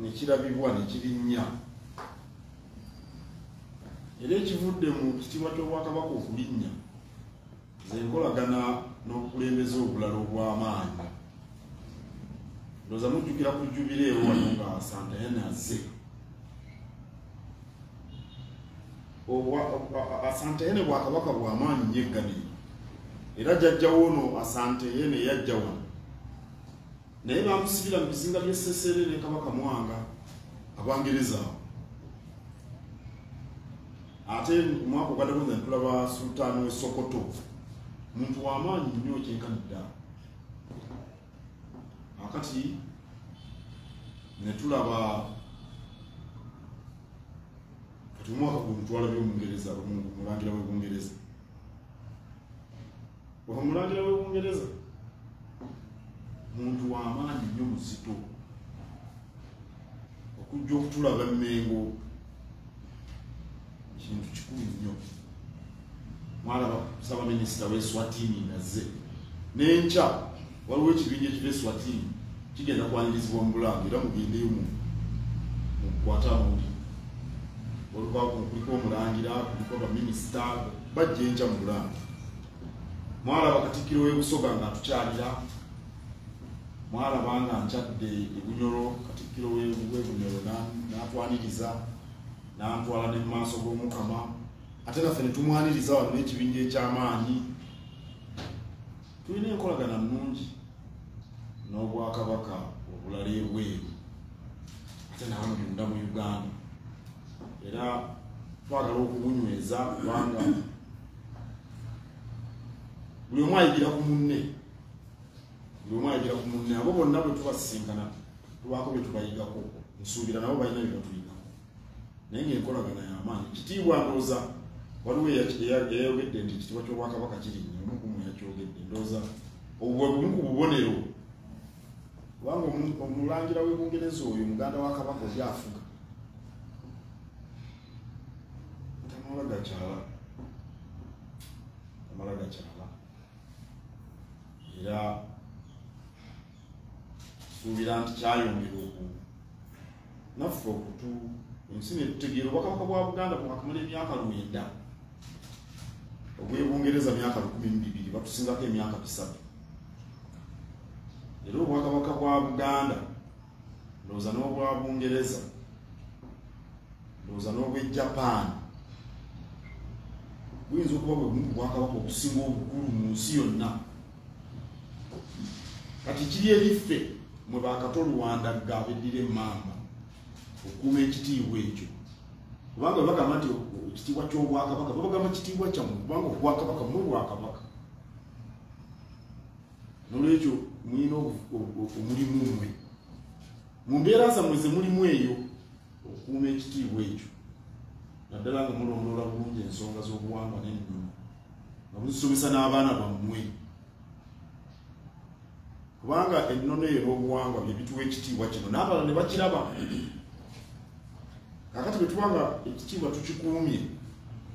nekirabibwa nekirinnya era ekivudde mu kitiibwa ky'Obwakabaka okulinnya zenkolagana n'obukulembeze obulala obw'amaanyi ndowooza mujjukira ku Jubilee wano nga Santayane azze Santayane Bwakabaka bw'amaanyi nnyo eggabiro era jjajjawo ono Santayane yajja wano naye bamusibira mu bizinga by'Essesere ne Kabaka Mwanga Abangereza ate omwaka ogwaddamu ne tulaba Sultaani w'e Sokoto muntu w'amaanyi nnyo kyenkanidda akati ne tulaba kati omwaka guno twalabye Omungereza Omulangira w'Ebungereza Omulangira w'Ebungereza muntu w'amaanyi nnyo muzito okujja okutulaba Mmengo kintu kikulu nnyo. Mwalaba Ssaabaminisita w'Eswatini nazze n'enkya waliwo ekibinja ekiva Eswatini kigenda kwanirizibwa mu Bulange era mugendeyo mukwata amawulire. Kuliko omulangira, kuliko baminisita bajja enkya mu Bulange. Mwalaba Katikkiro w'e Busoga ng'atukyalira, mwalaba nga nkyadde e Bunyoro, Katikkiro w'e Bunyoro n'atwaniriza n'antwala ne mu maaso g'Omukama, ate naffe ne tumwaniriza wano n'ekibinja eky'amaanyi. Tulina enkolagana nnungi n'Obwakabaka obulala ebweru ate nawe munda mu Uganda, era twagala okubunyweza kubanga buli omu ayigira ku munne, abo bonna bwe tubasisinkana tubaako bye tubayigako, nsuubira nabo balina bye batuyigako, naye ng'enkolagana y'amaanyi. Ekitiibwa ndowooza waliwo eyayogedde nti ekitiibwa ky'Obwakabaka kiri nnyo, omu ku mmwe yakyogedde, ndowooza obwo bumu ku bubonero kubanga omulangira w'e Bungereza oyo muganda wa Kabaka oli afuga amala gakyala era suubira nti kyayongera naffe okutu ensi ne tutegeera Obwakabaka bwa Buganda bwakamala emyaka 9, obw'e Bungereza myaka 12, batusingako emyaka 3. Era Obwakabaka bwa Buganda ndowooza n'obwa Bungereza ndowooza n'obw'e Japan buyinza okuba bwe bumu ku Bwakabaka okusinga obukulu mu nsi yonna. Kati kiri eriffe mwe bakato Luwandagga abeddira emmamba okuuma ekitiibwa ekyo, kubanga bagamba nti ekitiibwa ky'Obwakabaka babagamba kitiibwa kyammwe kubanga Obwakabaka mmwe Bwakabaka. Nolwekyo mulina omulimu mmwe mu mbeera zammwe ze mulimu eyo okuuma ekitiibwa ekyo, naddala nga mulondoola bulungi ensonga z'obuwangwa n'ennono nga muzisomesa n'abaana bammwe, kubanga ennono eyo n'obuwangwa bye bituwa ekitiibwa kino n'abalala ne bakiraba. Kakati bwe tubanga ekitiibwa tukikuumye,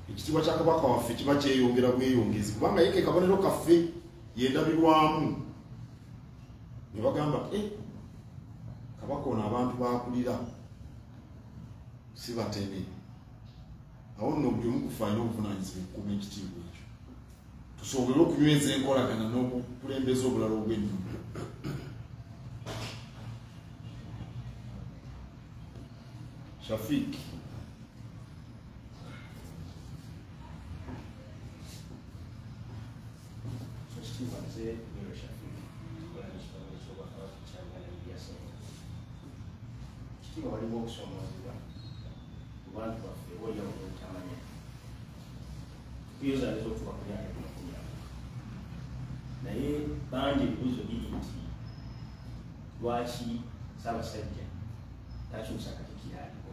ekitiibwa kya Kabaka waffe kiba kyeyongera bweyongezi, kubanga ye ke kabonero kaffe yendabirwamu. Ne bagamba Kabaka ono abantu baakulira si bateme. Awo nno buli omu kufa alina obuvunaanyizibwa okukuuma ekitiibwa ekyo. Tusobole okunyweza enkolagana n'obukulembeze obulala obw'ennyumba. Shafik kitiibwa waliwo okusomoozebwa ku bantu baffe oya obutamanya tuyozaaliza okuva ku myaka 10, naye bangi ebibuuzo biri nti lwaki Ssaabasajja takyusa Katikkiro aliko.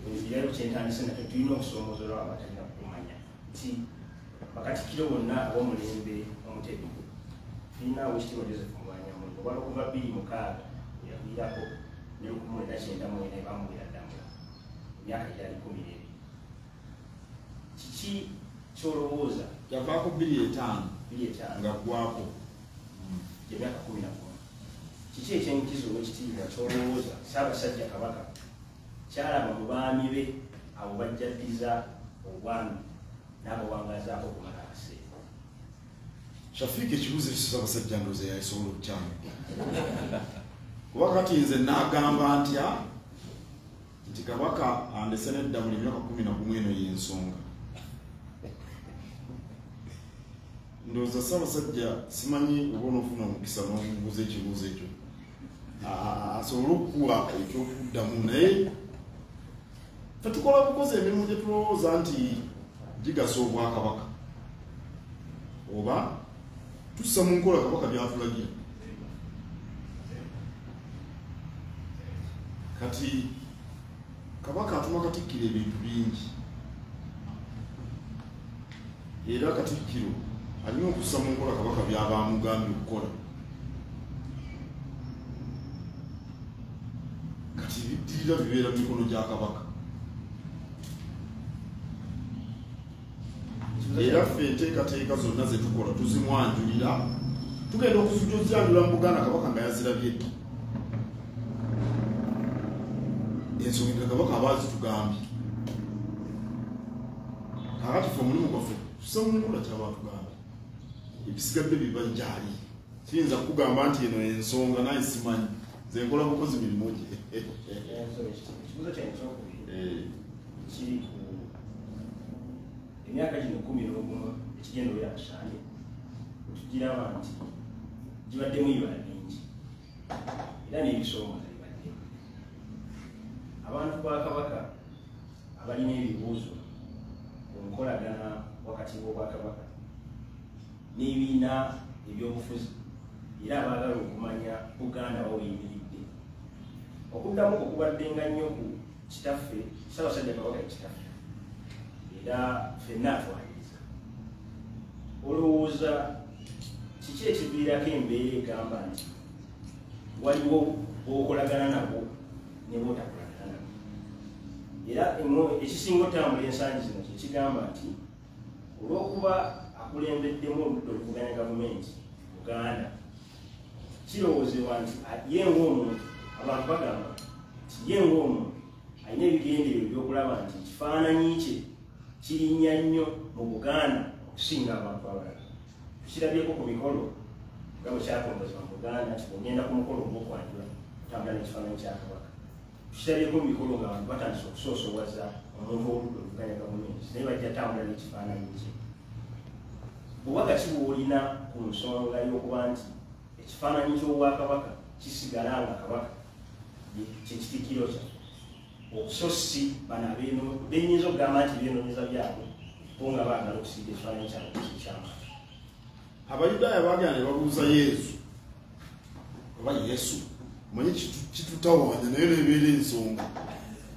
Ekiralo kyentandise nakyo tulina okusomoozebwa abatalina kumanya nti bakatikkiro bonna ab'omulembe Omutebi tulinaawo Ekitiibwa Joseph Mwanyamungu wali okuva 26 yaviirako ne 1999 bamuwera ddamula emyaka gyali 12. Kiki kyolowooza yavaako 2.5 nga gwako emyaka 11? Kiki ekyenkizo w'ekitiibwa kyolowooza Ssaabasajja Kabaka kyalaba mu baami be abo bajjaddiza obwami n'abawangazaako okumala akaseera? Shafik ekibuuzo ekyo Ssaabasajja ndowooza yayisobola okukyama kuba kati nze n'agamba ntya nti Kabaka andese n'eddamula emyaka 11 eno y'ensonga. Ndowooza Ssaabasajja simanyi oba onoofuna omukisa n'omubuuza ekibuuzo ekyo asobole okukuwa ekyokuddamu, naye ffe tukola bukozi emirimu gye tulowooza nti gigasa Obwakabaka oba tussa mu nkola Kabaka by'atulagira. Kati Kabaka atuma Katikkiro ebintu bingi, era Katikkiro alina okussa mu nkola Kabaka by'aba amugambye okukola. ebiddirira bibeera mu mikono gya kabaka. Era ffe enteekateeka zonna ze tukola tuzimwanjulira, tugenda okuzijjanjula mu Buganda kabaka nga yazirabye dda. Ensonga kabaka aba azitugambye. Kakati ffe omulimu gwaffe tusemukula kyaba atugambye. Ebisigadde biba gyali. Kiyinza kugamba nti eno ensonga naye simanyi. Nze nkola bukozi mirimu gye. Ekibuuzo kyange ekyokubiri kiri ku emyaka gino 11 ekigenda obeera kusaanye tugiraba nti gibaddemu ibala bingi era n'ebisoomoza bibadde. Abantu ba Kabaka abalina ebibuuzo ku nkolagana wakati w'Obwakabaka n'ebibiina ebyobufuzi era abaagala okumanya Buganda wawuyimiridde. Okuddamu okubadde nga nnyo ku kitaffe Ssaabasajja Kabaka ekitaffe era ffenna atwaliriza. Olowooza kiki ekiviirako embeera egamba nti waliwo b'okolagana nabo ne b'otakolagana nabo? Era ekisinga otambula ensangi zino kye kigamba nti olw'okuba akulembeddemu oludda oluvuganya gavumenti Uganda, kirowoozebwa nti ye ng'omuntu, abantu bagamba nti ye ng'omuntu alina ebigendererwa ebyokulaba nti ekifaananyi kye kirinnya nnyo mu Buganda okusinga abantu abalala. Tukirabyeko ku mikolo nga bwe kyatongozebwa mu Buganda nti bw'ogenda ku mukolo ogw'okwanjula otambula n'ekifaananyi kya Kabaka. Tukirabyeko mu mikolo ng'abantu batandise okusoosowaza omuntu oludda oluvuganya gavumenti naye bajja tambula n'ekifaananyi kye. Bubaka ki bw'olina ku nsonga y'okuba nti ekifaananyi ky'Obwakabaka kisigala nga Kabaka kyekitikkiro kyaffe? Okusosi bano benyinza okugamba nti byenoonyeza byabwe bo nga baagala okusiiga ekifaananyi kyabwe ky'amaanyi. Abayudaaya baagenda ne babuuza Yesu oba Yesu, omanyi kitutawaanya naye nebeera ensonga.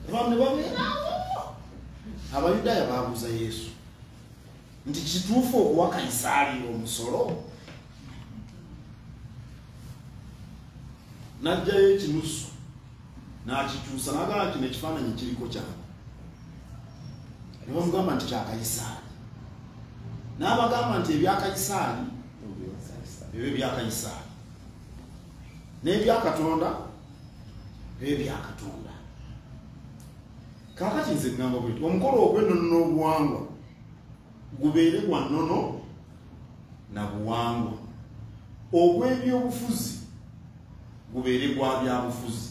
Abantu ne babeerawo. Abayudaaya baabuuza Yesu nti kituufu okuwa Kayisaali omusolo? N'ajjayo ekinusu n'akikyusa n'agamba kino ekifaananyi kiriko kyange. Ne bamugamba nti kya Kayisaali. N'abagamba nti ebya Kayisaali bibe bya Kayisaali, n'ebya Katonda bibe bya Katonda. Kaakati nze ŋŋamba bwetyo, omukolo ogw'ennono n'obuwangwa gubeere gwa nnono na buwangwa, ogw'ebyobufuzi gubeere gwa byabufuzi.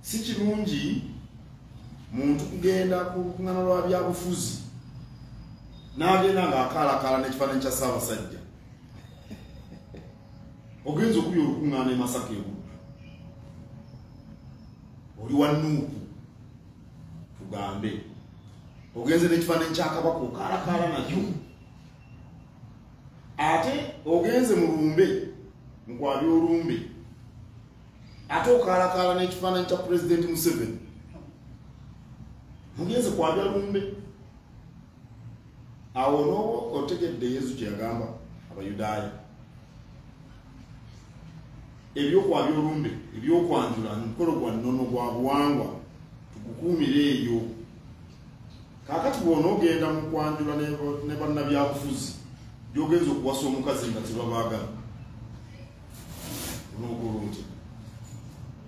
Si kirungi muntu kugenda ku lukuŋŋaana lwa byabufuzi n'agenda ng'akaalakaala n'ekifaananyi kya Ssaabasajja. Ogenza okubya olukuŋŋaana e Masaka ebuddu, oli wa Nuupu tugambe, ogenze n'ekifaananyi kya Kabaka okaalakaala nakyo. Ate ogenze mu lumbe mukwabya olumbe ate okaalakaala n'ekifaananyi kya Pulezidenti Museveni, mugenze kwabya lumbe. Awo n'obo otegedde Yesu kye yagamba Abayudaaya, ebyokwabya olumbe, ebyokwanjula mukolo gwa nnono gwa buwangwa, tugukuumire eyo. Kaakati bw'onoogenda mu kwanjula ne bannabyabufuzi by'ogenza okuwasa omukazi nga tebabaagala, onookola otya?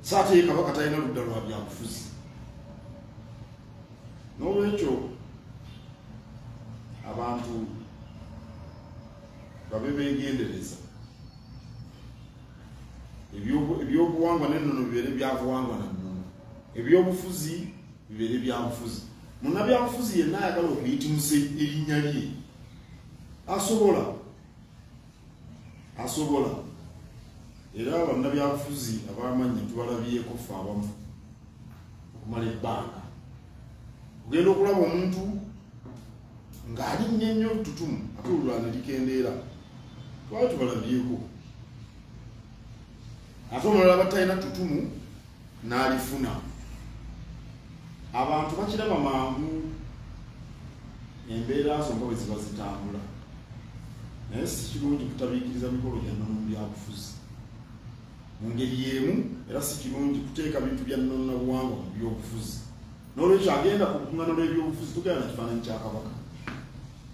Saate ye Kabaka talina ludda lwa byabufuzi. N'olwekyo abantu babe beegendereza, ebyobuwangwa n'ennono bibeere byabuwangwa na nnono, ebyobufuzi bibeere byabufuzi. Munnabyabufuzi yenna ayagala okuyitimusa erinnya lye asobola. Era bannabyabufuzi ab'amanya tubalabyeko ffe abamu okumala ebbanga. Ogenda okulaba omuntu ng'alinnye nnyo tutumu ate olulala ne likendeera, twali tubalabyeko. Ate omulala batalina tutumu n'alifuna. Abantu bakiraba mangu embeera zo nga bwe ziba zitambula, naye si kirungi kutabiikiriza mikolo gya nnono mu byabufuzi. mu ngeri y'emu era si kirungi kuteeka bintu bya nnabuwangwa mu byobufuzi. N'olwekyo agenda ku lukuŋŋaana lw'ebyobufuzi tugenda na kifaananyi kya Kabaka,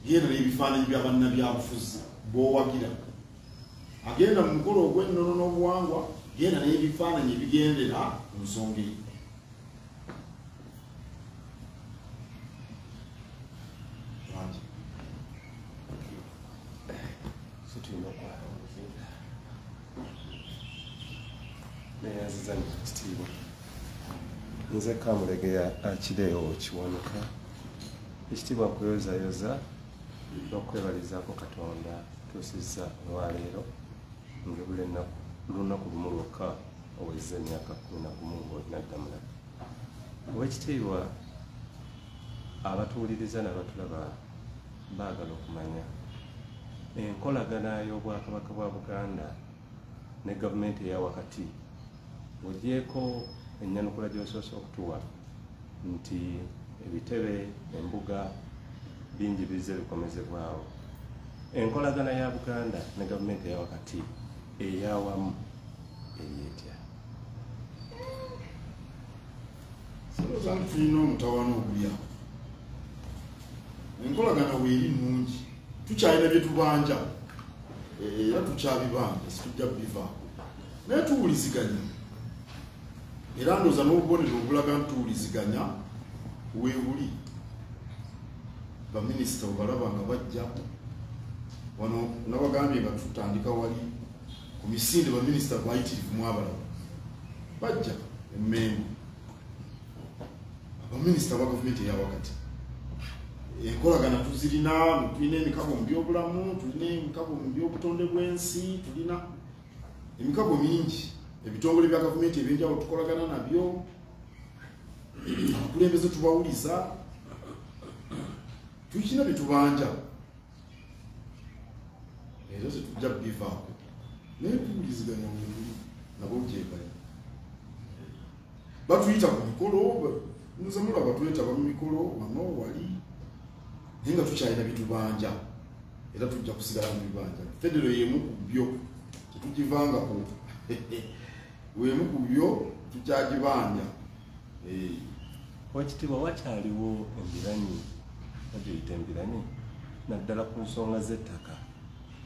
genda n'ebifaananyi bya bannabyabufuzi b'owagira, agenda mu mukolo ogw'ennono n'obuwangwa, genda n'ebifaananyi ebigendera ku nsonga eyo. Nze Kamulegeya Akireewo Kiwanuka, ekitiibwa kweyozayoza n'okwebalizaako Katonda tuusizza olwaleero ng'ebula lunaku lumu lwokka owezza emyaka 11 ng'olina mulamu. Oweekitiibwa, abatuwuliriza n'abatulaba baagala okumanya enkolagana y'Obwakabaka bwa Buganda ne gavumenti eya wakati, ogyeko ennyanukula gy'osoose okutuwa nti ebitebe, embuga bingi bizze bikomezebwawo. Enkolagana ya Buganda ne gavumenti eya wakati eyawamu eryetya? Solooza nti tulina omutawaana ogulya. Enkolagana weeri nnungi, tukyalina bye tubanja era tukyabibanja, situjja bivaako naye tuwuliziganya. Era ndooza n'obubonero obulaga nti tuwuliziganya weebuli. Baminisita obalaba nga bajja wano, nabagambye nga tutandika wali ku misinde baminisita bayitirivu mu abalaba bajja Emmengo, abaminisita ba gavumenti eya wakati. Enkolagana tuzirina, tulina emikago mu byobulamu, tulina emikago mu byobutonde bw'ensi, tulina emikago mingi. Ebitongole bya gavumenti ebyenjawulo tukolagana nabyo, abakulembeze tubawuliza, tukina bye tubanja. Ezo tujja bivaako naye tuwuliziganya nabo nkyekanya. Batuyita ku mikolo, nze mulaba twetaba mu mikolo wano wali, naye nga tukyalina bye tubanja era tujja kusigala mu bibanja. Federo y'emu ku byo tetugivangako weemu ku byo tukyagibanja. Oweekitiibwa, wakyaliwo embiranyi, bagiyita embiranyi, naddala ku nsonga z'ettaka.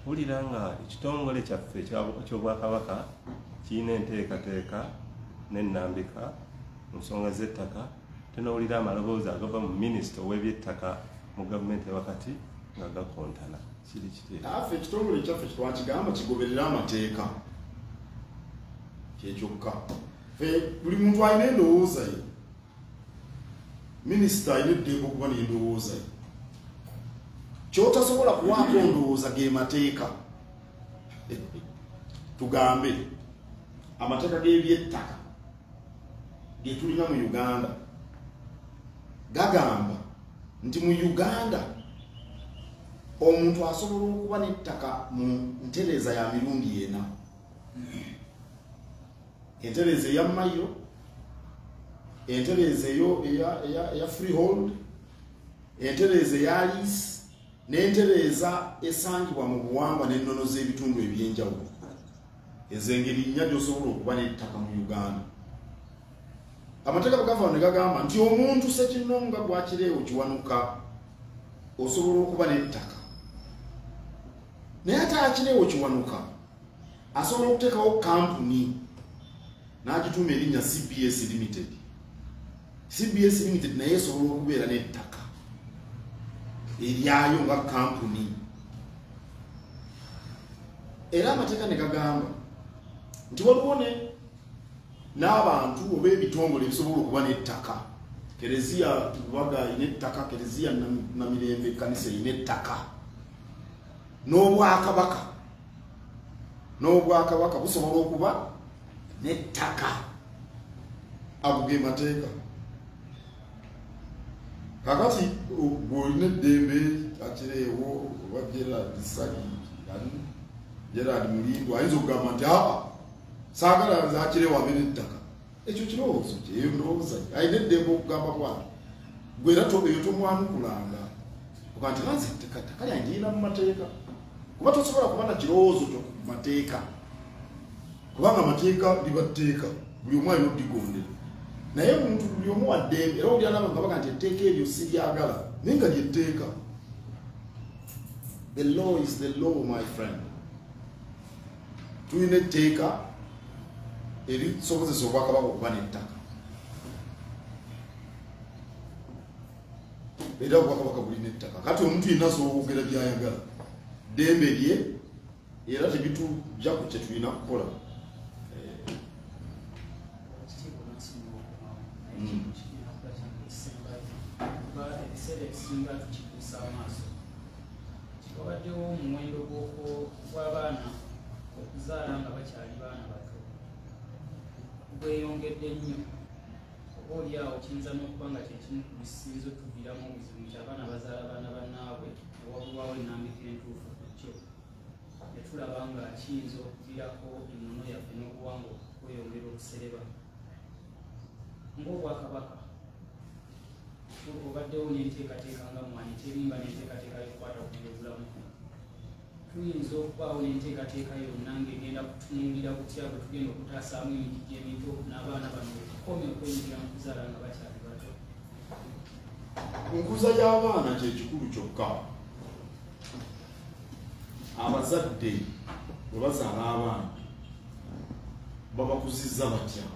Wulira nga ekitongole kyaffe ky'Obwakabaka kirina enteekateeka n'ennambika mu nsonga z'ettaka, tenowulira amaloboozi agava mu minisita ow'ebyettaka mu gavumenti ewakati nga gakontana. Kiri kiteeka affe ekitongole kyaffe twakigamba kigoberera amateeka kyekyokka. Buli muntu alina endowooza ye, minisita alina eddembe okuba n'endowooza ye. Kyotasobola kuwaako ndowooza ge mateeka. Tugambe amateeka g'ebyettaka ge tulina mu Uganda gagamba nti mu Uganda omuntu asobola okuba n'ettaka mu ntereeza ya mirundi 4. Entereeza eya mayiro, entereeza eya freehold, entereeza eya lease, n'entereeza esangibwa mu buwangwa n'ennono z'ebitundu ebyenjawulo. Ezo engeri nnya gy'osobola okuba n'ettaka mu Uganda. Amateeka bw'agava ne gagamba nti omuntu Ssekinoomu nga Gwakireewo Kiwanuka osobola okuba n'ettaka. Naye ate Akireewo Kiwanuka asobola okuteekawo kampuni n'agituuma erinnya CBS Limited. CBS Limited naye esobola okubeera n'ettaka eryayo nga kampuni. Era amateeka ne gagamba nti waliwo n'abantu oba ebitongole ebisobola okuba n'ettaka. Kereziya Lubaga erina ettaka, Kereziya Namirembe Ekkanisa erina ettaka. N'obwakabaka busobola okuba n'ettaka. Ago ge mateeka. Kakati bw'olina eddembe Akireewo oba Gerard Sagi, Gerard Mulindo ayinza okugamba nti saagala nze Akireewo abeera ettaka. Ekyo kirowoozo kye, eyo ndowooza ye. Alina eddembe okugamba bwati. Gwe era eyo tomwanukulanga. Oga nti nze ettaka lyange lirina mu mateeka. Kuba tosobola kuba na kirowoozo kyo ku mateeka. kubanga amateeka libateeka buli omu alina okuligondera naye omuntu buli omu waddembe era olya nabo nga baga nti etteeka eryo siryagala naye nga lyetteeka. The law is the law, my friend. Tulina etteeka erisobozesa obwakabaka okuba n'ettaka era obwakabaka bulina ettaka kati omuntu yenna asobola okwogera byayagala ddembe lye era tebitujja ku kye tulina kukola. Ebiseera ebisinga tukikuusa amaaso kikabaddewo omuwendo gw'abaana okuzaala nga bakyali baana bato gweyongedde nnyo. Oba oliawo kiyinza n'okuba nga kyekimu ku bisinza otuviiramu obuzibu nti abaana bazaala baana bannaabwe ewabulwawo ennambika entuufu ku kyo ne tulaba nga kiyinza okuviirako ennono yaffe n'obuwangwa okweyongera okusereba. Ng'Obwakabaka obaddewo n'enteekateeka nga mwanyi teringa n'enteekateeka yokukwata ku byobulamu. Tuyinza okubaawo n'enteekateeka yonna ng'egenda kutunuulira kutya bwe tugenda okutaasaamu emikigi emito n'abaana bano okukomya okwenyigira mu kuzaala nga bakyali bato. Enkuza y'abaana kyekikulu kyokka. Abazadde bwe bazaala abaana babakuzizza batya.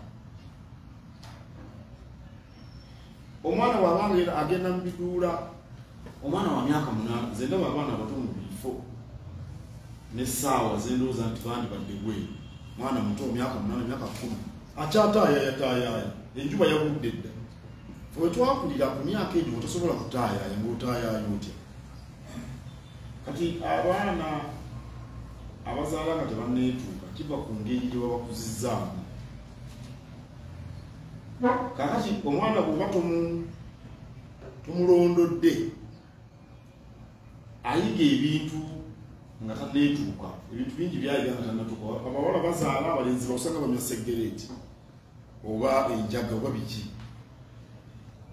Omwana bw'abanga agenda mu biduula omwana wa myaka 8 ze ndaba abaana bato mu bifo n'essaawa ze ndowooza nti bandibadde gwe mwana muto myaka 8 myaka 10 akyataayaaya enjuba yagudde dda. Ffe twakulira ku myaka egyo tosobola kutaayaaya ng'otaayaaya otya. Kati abaana abazaala nga tebanneetuuka kiva ku ngeri gye babakuzizzaamu. Kakati omwana bw'oba tumulondodde ayiga ebintu nga tanneetuuka, ebintu bingi byayiga nga tannatuuka. Abawala bazaala abalenzi bawusanga banywa segereeti oba enjaga oba biki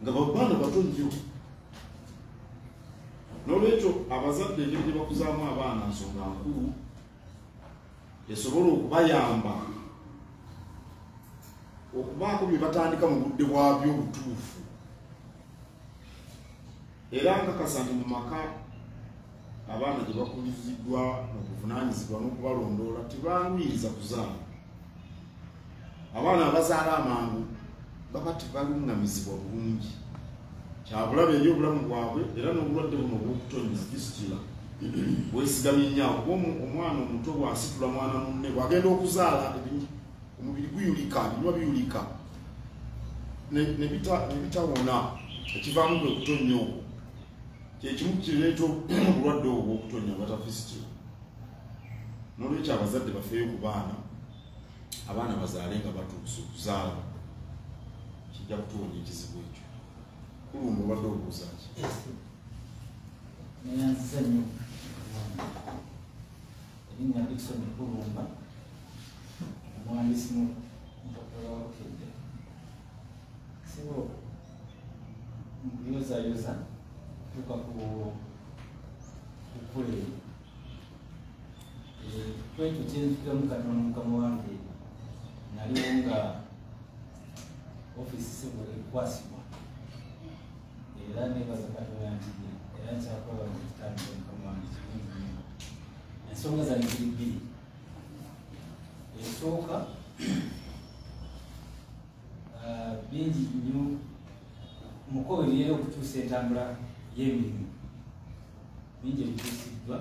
nga babaana bato nnyo. N'olwekyo abazadde engeri gye bakuzaamu abaana nsonga nkulu esobola okubayamba okubaako bye batandika mu budde bwabyo obutuufu. Era nkakasa nti mu maka abaana gye bakuliziddwa okuvunaanyizibwa n'okubalondoola tebangwiriza kuzaala. Abaana abazaala amangu baba tebalungamizibwa bulungi. Kyabulabe eri obulamu bwabwe era n'obulwadde buno obw'okutonnya fisitula bwesigamye nnyo. Kuba omwana omuto bw'asitula mwana munne bw'agenda okuzaala omubiri guyulika, ebinywa biyulika ne bitawona ekivaamu gwe okutonya okwo kyekimu kireeta obulwadde obwo bw'okutonya bata fisitula. N'olwekyo abazadde bafeeyo ku baana, abaana bazaale nga batuuse okuzaala kijja kutuwonya ekizibu ekyo. Kulumba obadde obuuza ki? Neyanziza nnyo erinnya Dickson Kulumba omuwandiisi mupapula wa Bukedde. Sibo nkuyozayoza tuka kukule kwekyo kyenzikamu katono mukama wange naliwo nga ofisi sebo ekwasibwa era nebaza katonda nti era nkyakola mukitandika mukama wange kirungi nnyo. Ensonga zange ziri bbiri. Esooka bingi nnyo mukoberere okukyusa entambula y'emirimu bingi ebituusiddwa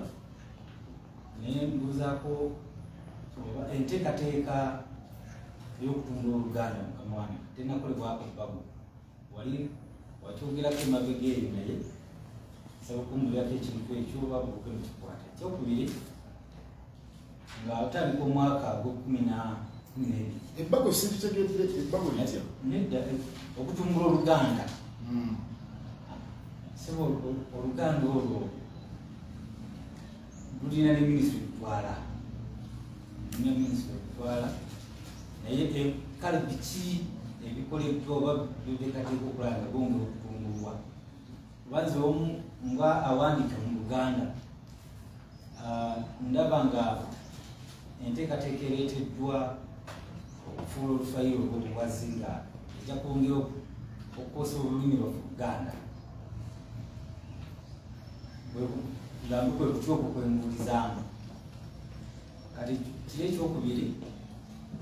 naye mbuuzaako enteekateeka ey'okutumbula Oluganda mukama wange tenakolebwako bbago. Wali wakyogerako emabega eyo naye saba okumbulirako ekintu ekyo oba buuke mukikwata. Ekyokubiri nga otandika omwaka gw'e12 ebbago sinditegedde ebbago litya nedda okutumbula Oluganda. Saba Oluganda olwo lulina ne minisitule kutwala naye kale biki ebikoleddwa oba byotekateeka okulaba nga bongera okutumbulwa. Kubanze omu nga awandika mu Luganda ndaba nga enteekateeka ereeteddwa okufuula olufayiro olw'obuwazi nga ejja kwongera okukosa olulimi lwaffe Buganda ngambi kwe kutya okukwengulizamu. Kati kiri ekyokubiri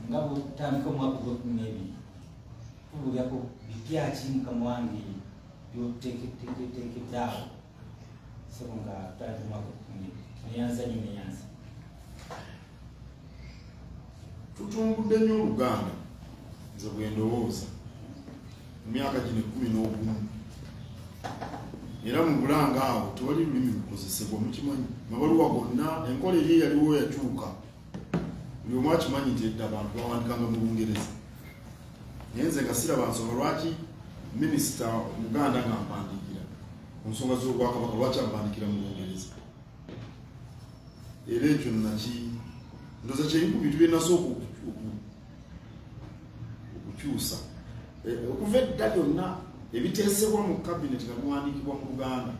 nga butandika omwaka gw'12 tubulyako bipya ki Mukama wange byoteekedde awo sebo nga tutandika omwaka neyanza nyo neyanza tutumbudde nnyo Oluganda nze bwe ndowooza mu myaka gino 11 era mu Bulanga awo tewali lulimi lukozesebwa mukimanyi mabaluwa gonna enkola eri yaliwo yakyuka buli omu akimanyi nti edda abantu bawandikanga mu Lungereza naye nze nga siraba nsonga lwaki minisita Muganda nga mpandikira ku nsonga z'Obwakabaka lwaki ampandikira mu Lungereza era ekyo ndoza kyeri ku bintu byenasooka okukyusa okuva edda byonna ebiteesebwa mu kabinet nga biwandiikibwa mu Luganda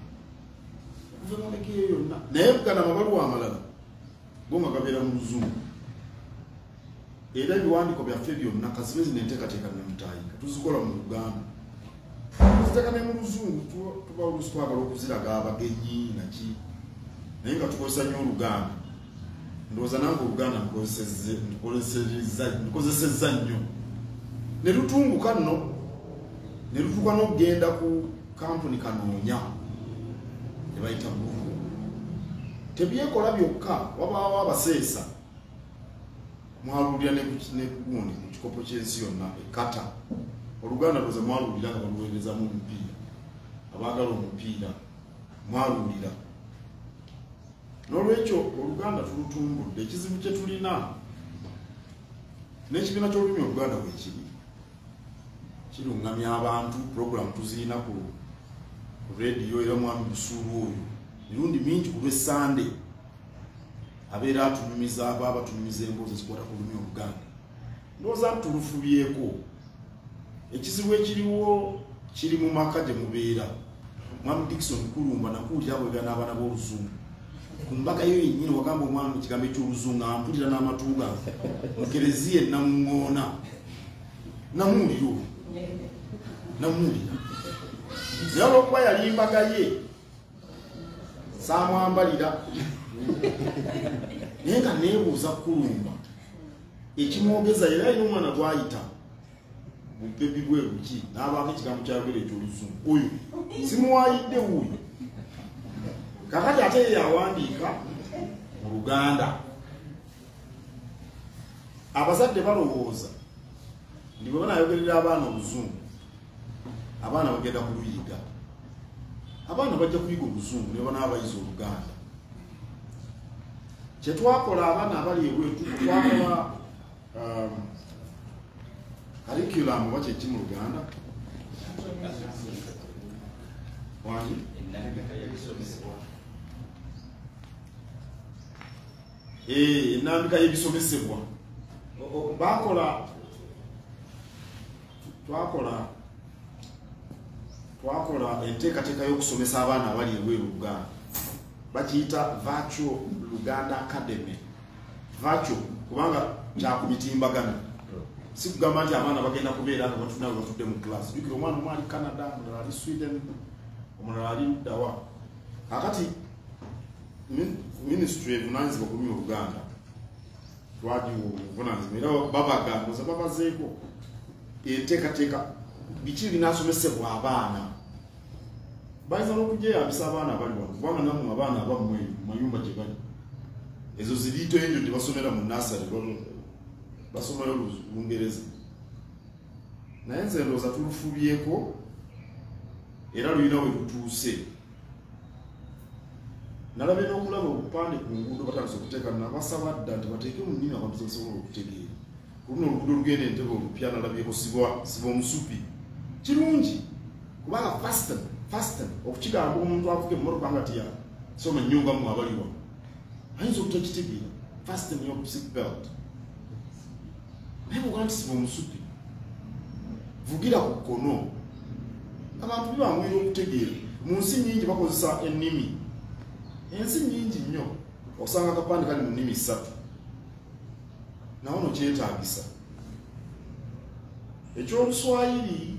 okuva emabega eyo yonna naye Buganda amabaluwa amalala go nga gabeera mu Luzungu era ebiwandiiko byaffe byonna kazimezi nenteekateeka namutayinga tuzikola mu Luganda tuziteeka ne mu Luzungu tuba olusi twagala okuziraga abagenyi naki naye nga tukozesa nnyo Oluganda ndowooza nange Oluganda ndukozesezza nnyo ne lutunguka nno ne lutuuka n'okugenda ku kampuni Kanoonya ne bayita Google tebyekola byokka wabaawo abaseesa mwaluulira ne kugundi ku kikopo ky'ensi yonna ekata Oluganda lwoza mwaluulira nga baluweerezamu omupiira abaagala omupiira mwaluulira n'olwekyo Oluganda tulutumbudde ekizibu kye tulina n'ekibiina ky'olulimi Oluganda weekiri kirungamya abantu program tuzirina ku radio era mwami Busuulu oyo mirundi mingi ku lw'Essande abeera atunyumiza abatunyumiza emboozi ezikwata ku lulimi Oluganda ndowooza tulufubyeko ekizibu ekiriwo kiri mu maka gye mubeera mwami Dickson Kulumba nakuwulira bwegana abaana b'Oluzungu ku mbaga yo yennyini wagamba omwana mu kigambo eky'Oluzungu ampulira n'amatu gange mu Kereziya namuŋŋoona namuwulira namuwulira naye olw'okuba yali mbaga ye saamwambalira naye nga neebuuza Kulumba ekimwogeza era alina omwana gw'ayita bubebi bwe buki n'abaako ekigambo kyayogera eky'Oluzungu oyo simuwaayidde wuuyo kakati ate ye yawandiika mu Luganda abazadde balowooza ndi bwe banayogerera abaana Oluzungu abaana bagenda kuluyiga abaana bajja kuyiga Oluzungu ne banaaba bayiza Oluganda kyetwakola abaana abali ebwetu twakola curriculum oba kyeki mu Luganda wani enambika y'ebisomesebwa twakola enteekateeka y'okusomesa abaana abali ebweru Luganda bakiyita Virtual Luganda Academy virtual kubanga kyakumitimbagana si kugamba nti abaana bagenda kubeera nga batunawe batudde mu class jukira omwana omwali Canada omulala ali Sweden omulala ali Dawa kakati ministry evunanyizibwa ku lulimi Oluganda twagiwa obuvunanyizibwa era babagandoza babazeeko enteekateeka biki binasomesebwa abaana bayinza n'okujeyambisa abaana abali wano kubanga nammwe abaana abammwe mu mayumba gye bali ezo ziriito enjo gye basomera mu nasale basomayo Lungereza naye nze ndowooza tulufubyeko era lulina we lutuuse nalabye n'okulaba obupande ku nguudo batandise okuteeka nabasaba dda nti bateeke mu nnimi abantu zebasobola okutegeera luno oluguudo olugenda Entebbe olupya nalabyeko siba omusupi kirungi kubanga fasten okukigamba omuntu avuga emmotoka nga tiya soma ennyunga mu abaliwa ayinza okutekitegeera fasten your seat belt naye bwoga nti siba omusupi vugira ku kkono abantu bibangwira okutegeera mu nsi nnyingi bakozesa ennimi ensi nnyingi nnyo osanga akapande kali mu nnimi 3 nawo no kyetaagisa Ekyoluswayiri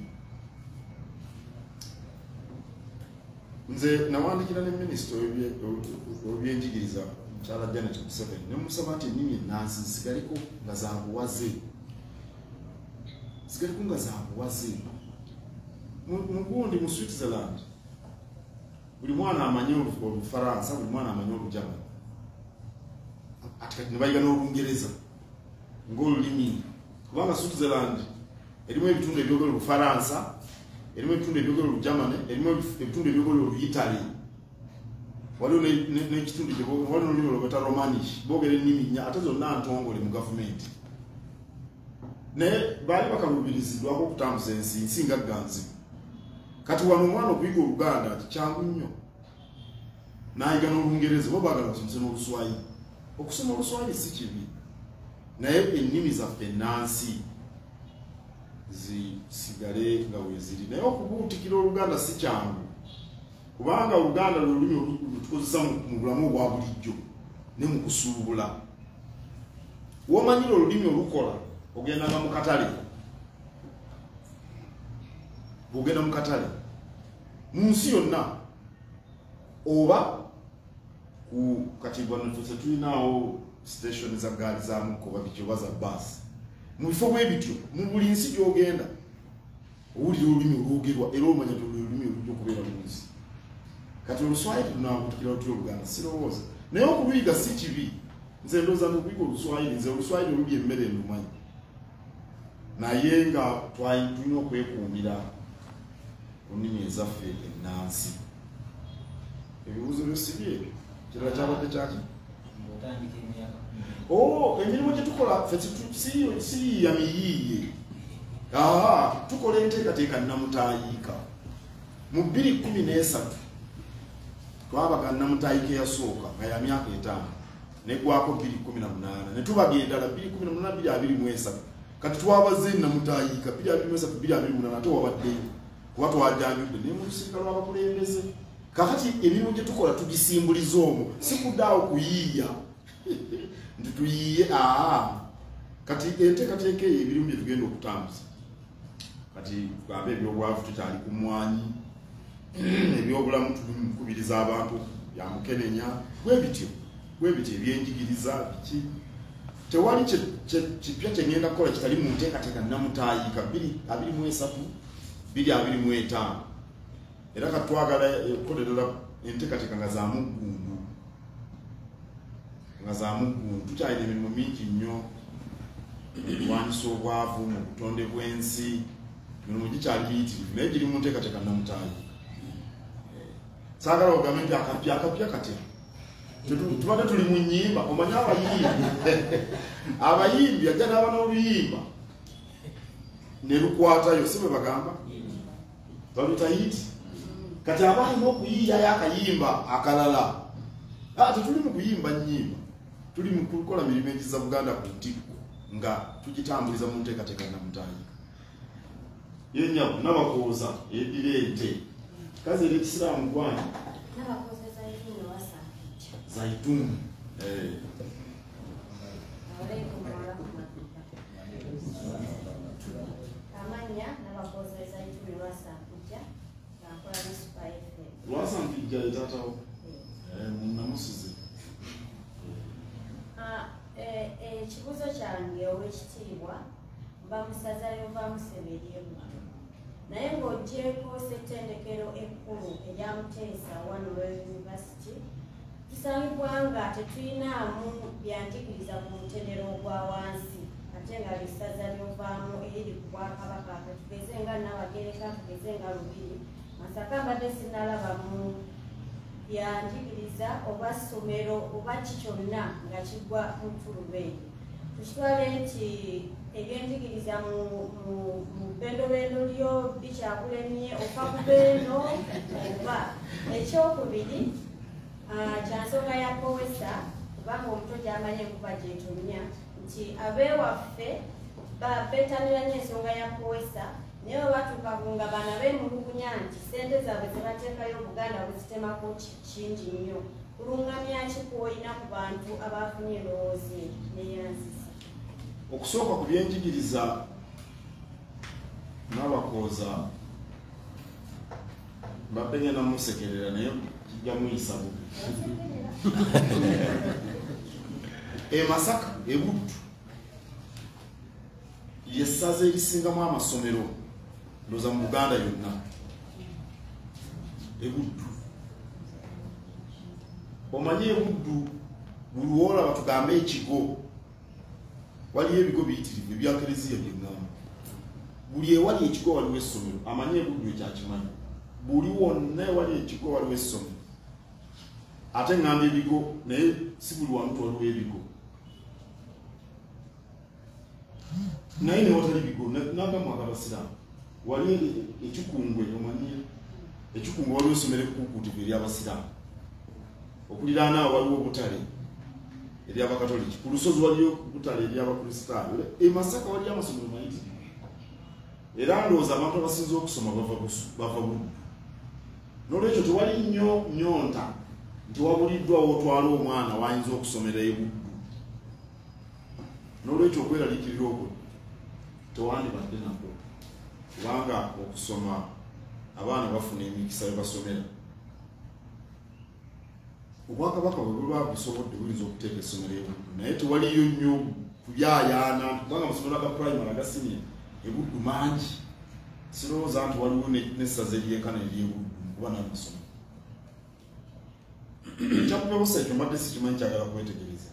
nze nawandikira ne minisita w'ebyenjigiriza Mukyala Janet Museveni ne musaba nti ennimi ennansi zigaliko nga za buwaze. Zigaliko nga za buwaze. Mu gundi mu Switzerland buli mwana amanyi Olufaransa, buli mwana amanyi Olujamani. Ati kati ne bayiga n'Olungereza ng'olulimi. Kubanga Switzerland erimu ebitundu ebyogera Olufaransa, erimu ebitundu ebyogera Olujamani, erimu ebitundu ebyogera Oluyitali. Waliwo n'ekitundu waliwo n'olulimi olwogeta Romanish, boogera ennimi nnya ate zonna ntongole mu gavumenti. Naye baali bakaluubiriziddwako okutambuza ensi nga ganzi. Kati wano omwana okuyiga Oluganda kyangu nnyo. N'ayiga n'Olungereza, bo baagala basomese n'Oluswayiri. Okusoma Oluswayiri si kibi. Naye ennimi zaffe ennansi zisigale nga weeziri. Naye okubuutikira Oluganda si kyangu. Kubanga Oluganda lwe lulimi olutukozesa mu bulamu obwa bulijjo ne mu kusuubula. W'omanyira olulimi olukola ogendanga mu katale. Bw'ogenda mu katale mu nsi yonna oba ku kati bwana tuse tulinaawo station za gaali za mukko babiki oba za bus. Mu bifo bw'ebityo mu buli nsi gy'ogenda owulira olulimi olwogerwa era omanya nti olulimi olujja okubeera mu nsi. Kati Oluswayiri tunaabuutikira tutya Oluganda sirowooza. Naye okuluyiga si kibi. Nze ndowooza okuyiga Oluswayiri, nze Oluswayiri oluli emmere endumanyi. Naye nga tulina okwekuumira ku nnimi ezaffe ennansi. Ebibuuzo byosibye ebyo kirala kyabadde kyaki? Emirimu gye tukola ffe si ya miyiiye. Tukola enteekateeka nnamutaayiika. Mu 2013 twabaga nnamutaayiika eyasooka nga ya myaka 5 negwako 2018 ne tubaga endala 2018-2023. Kati twabaze nnamutaayiika 2023-2028 ate wabaddeyo kuba twajanyudde ne mu lusirika lw'abakulembeze. Kakati emirimu gye tukola tugisimbuliza omwo si kuddaawo kuyiiya nti tuyiiye. Kati enteekateeka eyo ebirimu bye tugenda okutambuza. Kati tugambe ebyobwavu tukyali ku mmwanyi, ebyobulamu tuli mu kukubiriza abantu bya mukenenya, bwe bityo ebyenjigiriza biki. Tewali kipya kye ngenda kukola kitali mu nteekateeka nnamutaayiika 2023-2025. Era kati twagala okukolerera enteekateeka nga za muggundu. Tukyalina emirimu mingi nnyo. Kulwanyisa obwavu mu butonde bw'ensi. Emirimu gikyali miyitirivu naye giri mu nteekateeka nnamutaayiika. Saagala ogambe nti akapya katya. Tubadde tuli mu nnyimba, omanyi abayimbi ajja n'aba n'oluyimba ne lukwatayo si bwe bagamba baluyita hiti. Kati aba alina okuyiiyayo akayimba akalala. Tetuli mu kuyimba nnyimba, tuli mu kukola mirimu egiza Buganda ku ntikko nga tugitambuliza mu nteekateeka nnamutaayiika. Yennyabo Nabakooza eddira ente kazi er'ekisiraamu gwani Zaituni. Lwasa mpijja etatawo munamusize. Ekibuuzo kyange ow'ekitiibwa mba musaza Yova Museberyemu. Naye ng'oggyeko ssettendekero ekkulu erya Muteesa wano University, tusangibwa nga tetulinaamu byanjigiriza ku mutendera ogwa wansi ate nga lisaza lyovaamu eriri ku Bwakabaka. Tugeze nga Nnabagereka, tugeze nga Lubiri. Masaka mbadde sinnalaba mu byanjigiriza oba ssomero oba ki kyonna nga kigwa mu Ntulubeene. Tukitwale nti ebyenjigiriza mu bbendobendo lyo bikyakulemye ofa ku beno oba. Ekyokubiri kya nsonga ya Powesa kubanga omuto gy'amanye enkuba gy'etonnya nti abeewaffe beetanira nnyo ensonga ya Powesa naye bwe batuuka ku nga baana beemulugunya nti ssente zaabwe ze bateekayo Buganda buzitemako kingi nnyo. Kulungamya ki kw'olina ku bantu abaafunye endowooza neyanzisa? Okusooka ku byenjigiriza n'abakooza mbadde ngenda musekerera naye kijja muyisa bubi. Masaka Ebuddu yessaza erisingamu amasomero ndowooza mu Buganda yonna. Ebuddu omanyi Ebuddu buli woolaba tugambe ekigo waliyo ebigo biyitirivu ebya Kereziya byengamba. Buli ewali ekigo waliwo essomero. Amanyi Ebuddu ekyakimanyi. Buli wonna ewali ekigo waliwo essomero. Ate ngamba ebigo naye si buli wantu waliwo ebigo. Naye ne watali bigo nagamu agabasiraamu wali ekikungwe omanyi ekikungwe waliwo essomero ekkukuutivu ery'abasiraamu. Okuliraana waliwo obutale ery'abakatoliki. Ku lusozi waliyo obutale ery'abakristaayo. Masaka waliyo amasomero mayitirivu. Era ndowooza abantu abasinze okusoma bava Buddu. N'olwekyo tewali nnyo nnyonta nti wabuliddwawo otwala omwana wayinza okusomera Ebuddu. N'olwekyo okweraliikirira okwo tewandibadde nako kubanga okusoma abaana bafuna emikisa we basomera. Obwakabaka bwe buba busobodde buyinza okuteeka essomero Ebuddu naye tewaliyo nnyo kubyaayaana kubanga amasomero aga primary aga senior Ebuddu mangi. Sirowooza nti waliwo n'essaza eryekana ery'Ebuddu kuba n'amasomero. Ekyakubebusa ekyo mbadde sikimanyi kyagala kwetegereza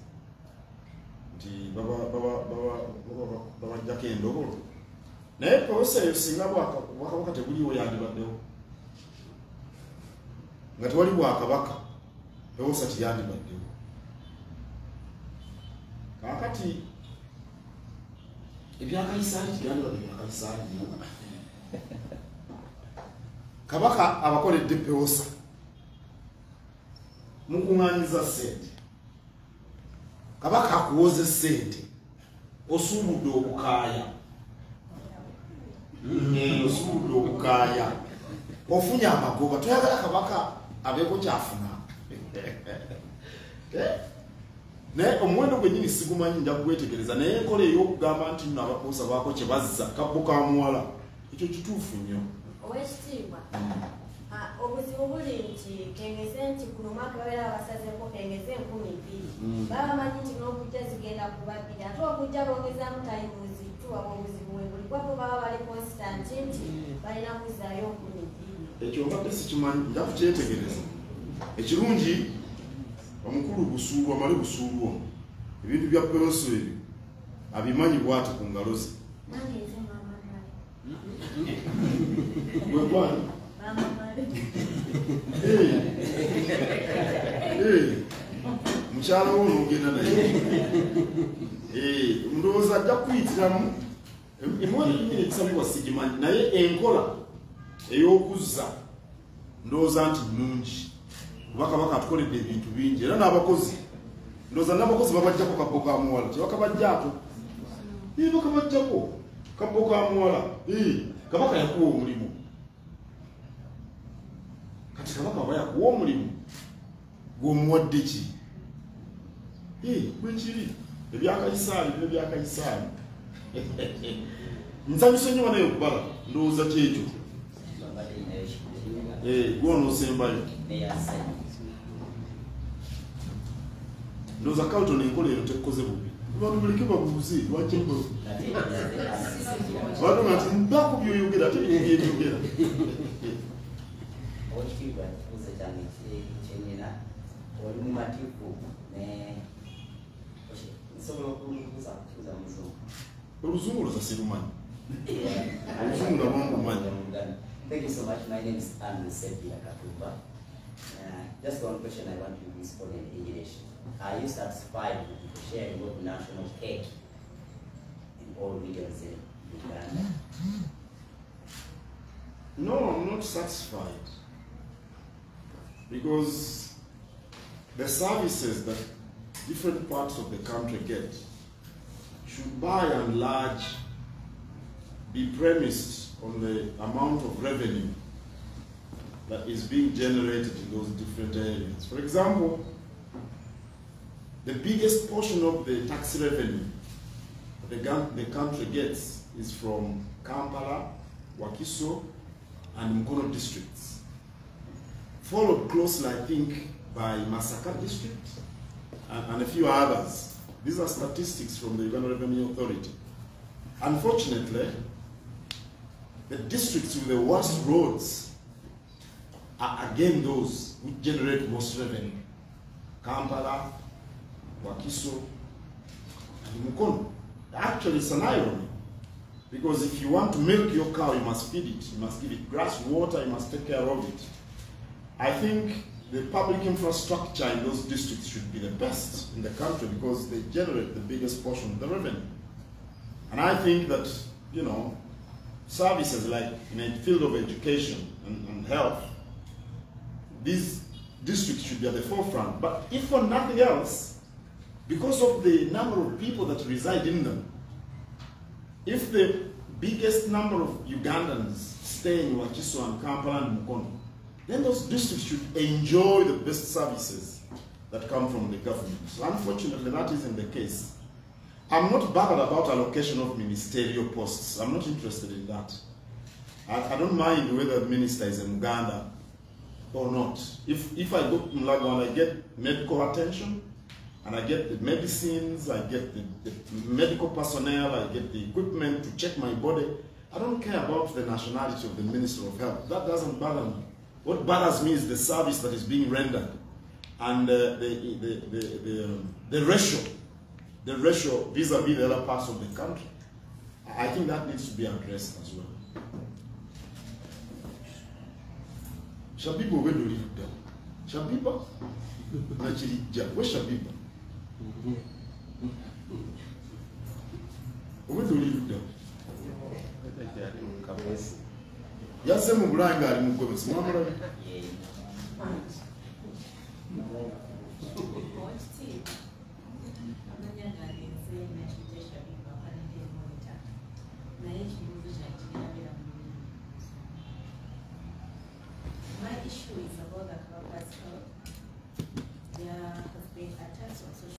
nti babajjako endobolo naye pewusa eyo singa bwakabaka tebuliwo yandibaddewo. Nga tewali bwakabaka pewusa tiyandibaddewo. Kaakati ebyakaisaali tibyandibadde byakaisaali. Kabaka abakoledde pewusa mukuŋŋaanyiza ssente. Kabaka akuwoze ssente osuubudde okukaaya. Osuubudde okukaaya ofunye amagoba toyagala kabaka abeeko kyafuna. Naye omuwendo gwennyini sigumanyi nja kugwetegereza naye enkola ey'okugamba nti nno abapoosa baako kye bazza kabbo ka muwala ekyo kituufu nnyo. Owekitiibwa obuzibu buli nti kengeze nti kuno mwaka babeera basazeeko kengeze 12,000 baba bamanyi nti n'okujja zigenda kubabbiri ate okujja bongezaamu tayimuzi tuwaba obuzibu we buli kwabo baba bali constant nti balina kuzzaayo 12,000. Ekyo mbadde sikimanyi nja kukyetegereza. Ekirungi omukulu busuulu amale busuulu ono ebintu bya peroso ebyo abimanyi bw'ati ku ngalo ze. Nange nze mama mali. Gwegwani? Mama mali. Mukyala wo n'ogenda naye. Ndowooza ajja kuyitiramu emiwendo eginyini egisabibwa sigimanyi naye enkola ey'okuzza ndowooza nti nnungi. Kuba kabaka atukoledde ebintu bingi era n'abakozi ndowooza n'abakozi babajjako kabbo ka muwala tebakabajjaako. Bakabajjako kabbo ka muwala. Kabaka yakuwa omulimu. Kati kabaka aba yakuwa omulimu gw'omuwadde ki? Bwekiri ebyakaisaali n'ebyakaisaali. Nsanyuse nnyo naye okubala ndowooza kyekyo. Gw'onoosembayo. Ndowooza Carlton enkola eno tekoze bubi. Abantu buleke babuuze lwaki mbo. Abantu nti mbako byoyogera ate byebyogera. Oweekitiibwa kibuuzo kyange kyennyina oli mumativu nsobola okubuuza muzungu. Oluzungu luza sirumanyi. Oluzungu nabwangumanyi. Thank you so much. My name is Andrew Sepia Katuba. Just one question I want you to respond in English. Are you satisfied with sharing both national cake in all regions in Uganda? No, I'm not satisfied. Because the services that different parts of the country get should by and large be premised on the amount of revenue that is being generated in those different areas. For example, the biggest portion of the tax revenue the country gets is from Kampala Wakiso, and Mukono districts. Followed closely, I think, by Masaka district and a few others. These are statistics from the Uganda Revenue Authority. Unfortunately, the districts with the worst roads are again those which generate most revenue. Kampala, Wakiso, and Mukono. Actually, it's an irony, because if you want to milk your cow, you must feed it, you must give it grass, water, you must take care of it. I think the public infrastructure in those districts should be the best in the country because they generate the biggest portion of the revenue. And I think that, you know, services like in the field of education and health, these districts should be at the forefront. But if for nothing else, because of the number of people that reside in them, if the biggest number of Ugandans stay in Wakiso and Kampala and Mukono, then those districts should enjoy the best services that come from the government. So unfortunately, that isn't the case. I'm not bothered about allocation of ministerial posts. I'm not interested in that. I don't mind whether the minister is in Uganda or not. If I go to Mulago and I get medical attention, and I get the medicines, I get the medical personnel, I get the equipment to check my body, I don't care about the nationality of the Minister of Health. That doesn't bother me. What bothers me is the service that is being rendered and the ratio vis-a-vis the other parts of the country. I think that needs to be addressed as well. Shabiba, where do you live down? Shabiba? Where's Shabiba? Where do you live down? Yase mu Bulanga ali mu Gomesi mwamula. My issue is about the Kabakas Code. There has been attacks on social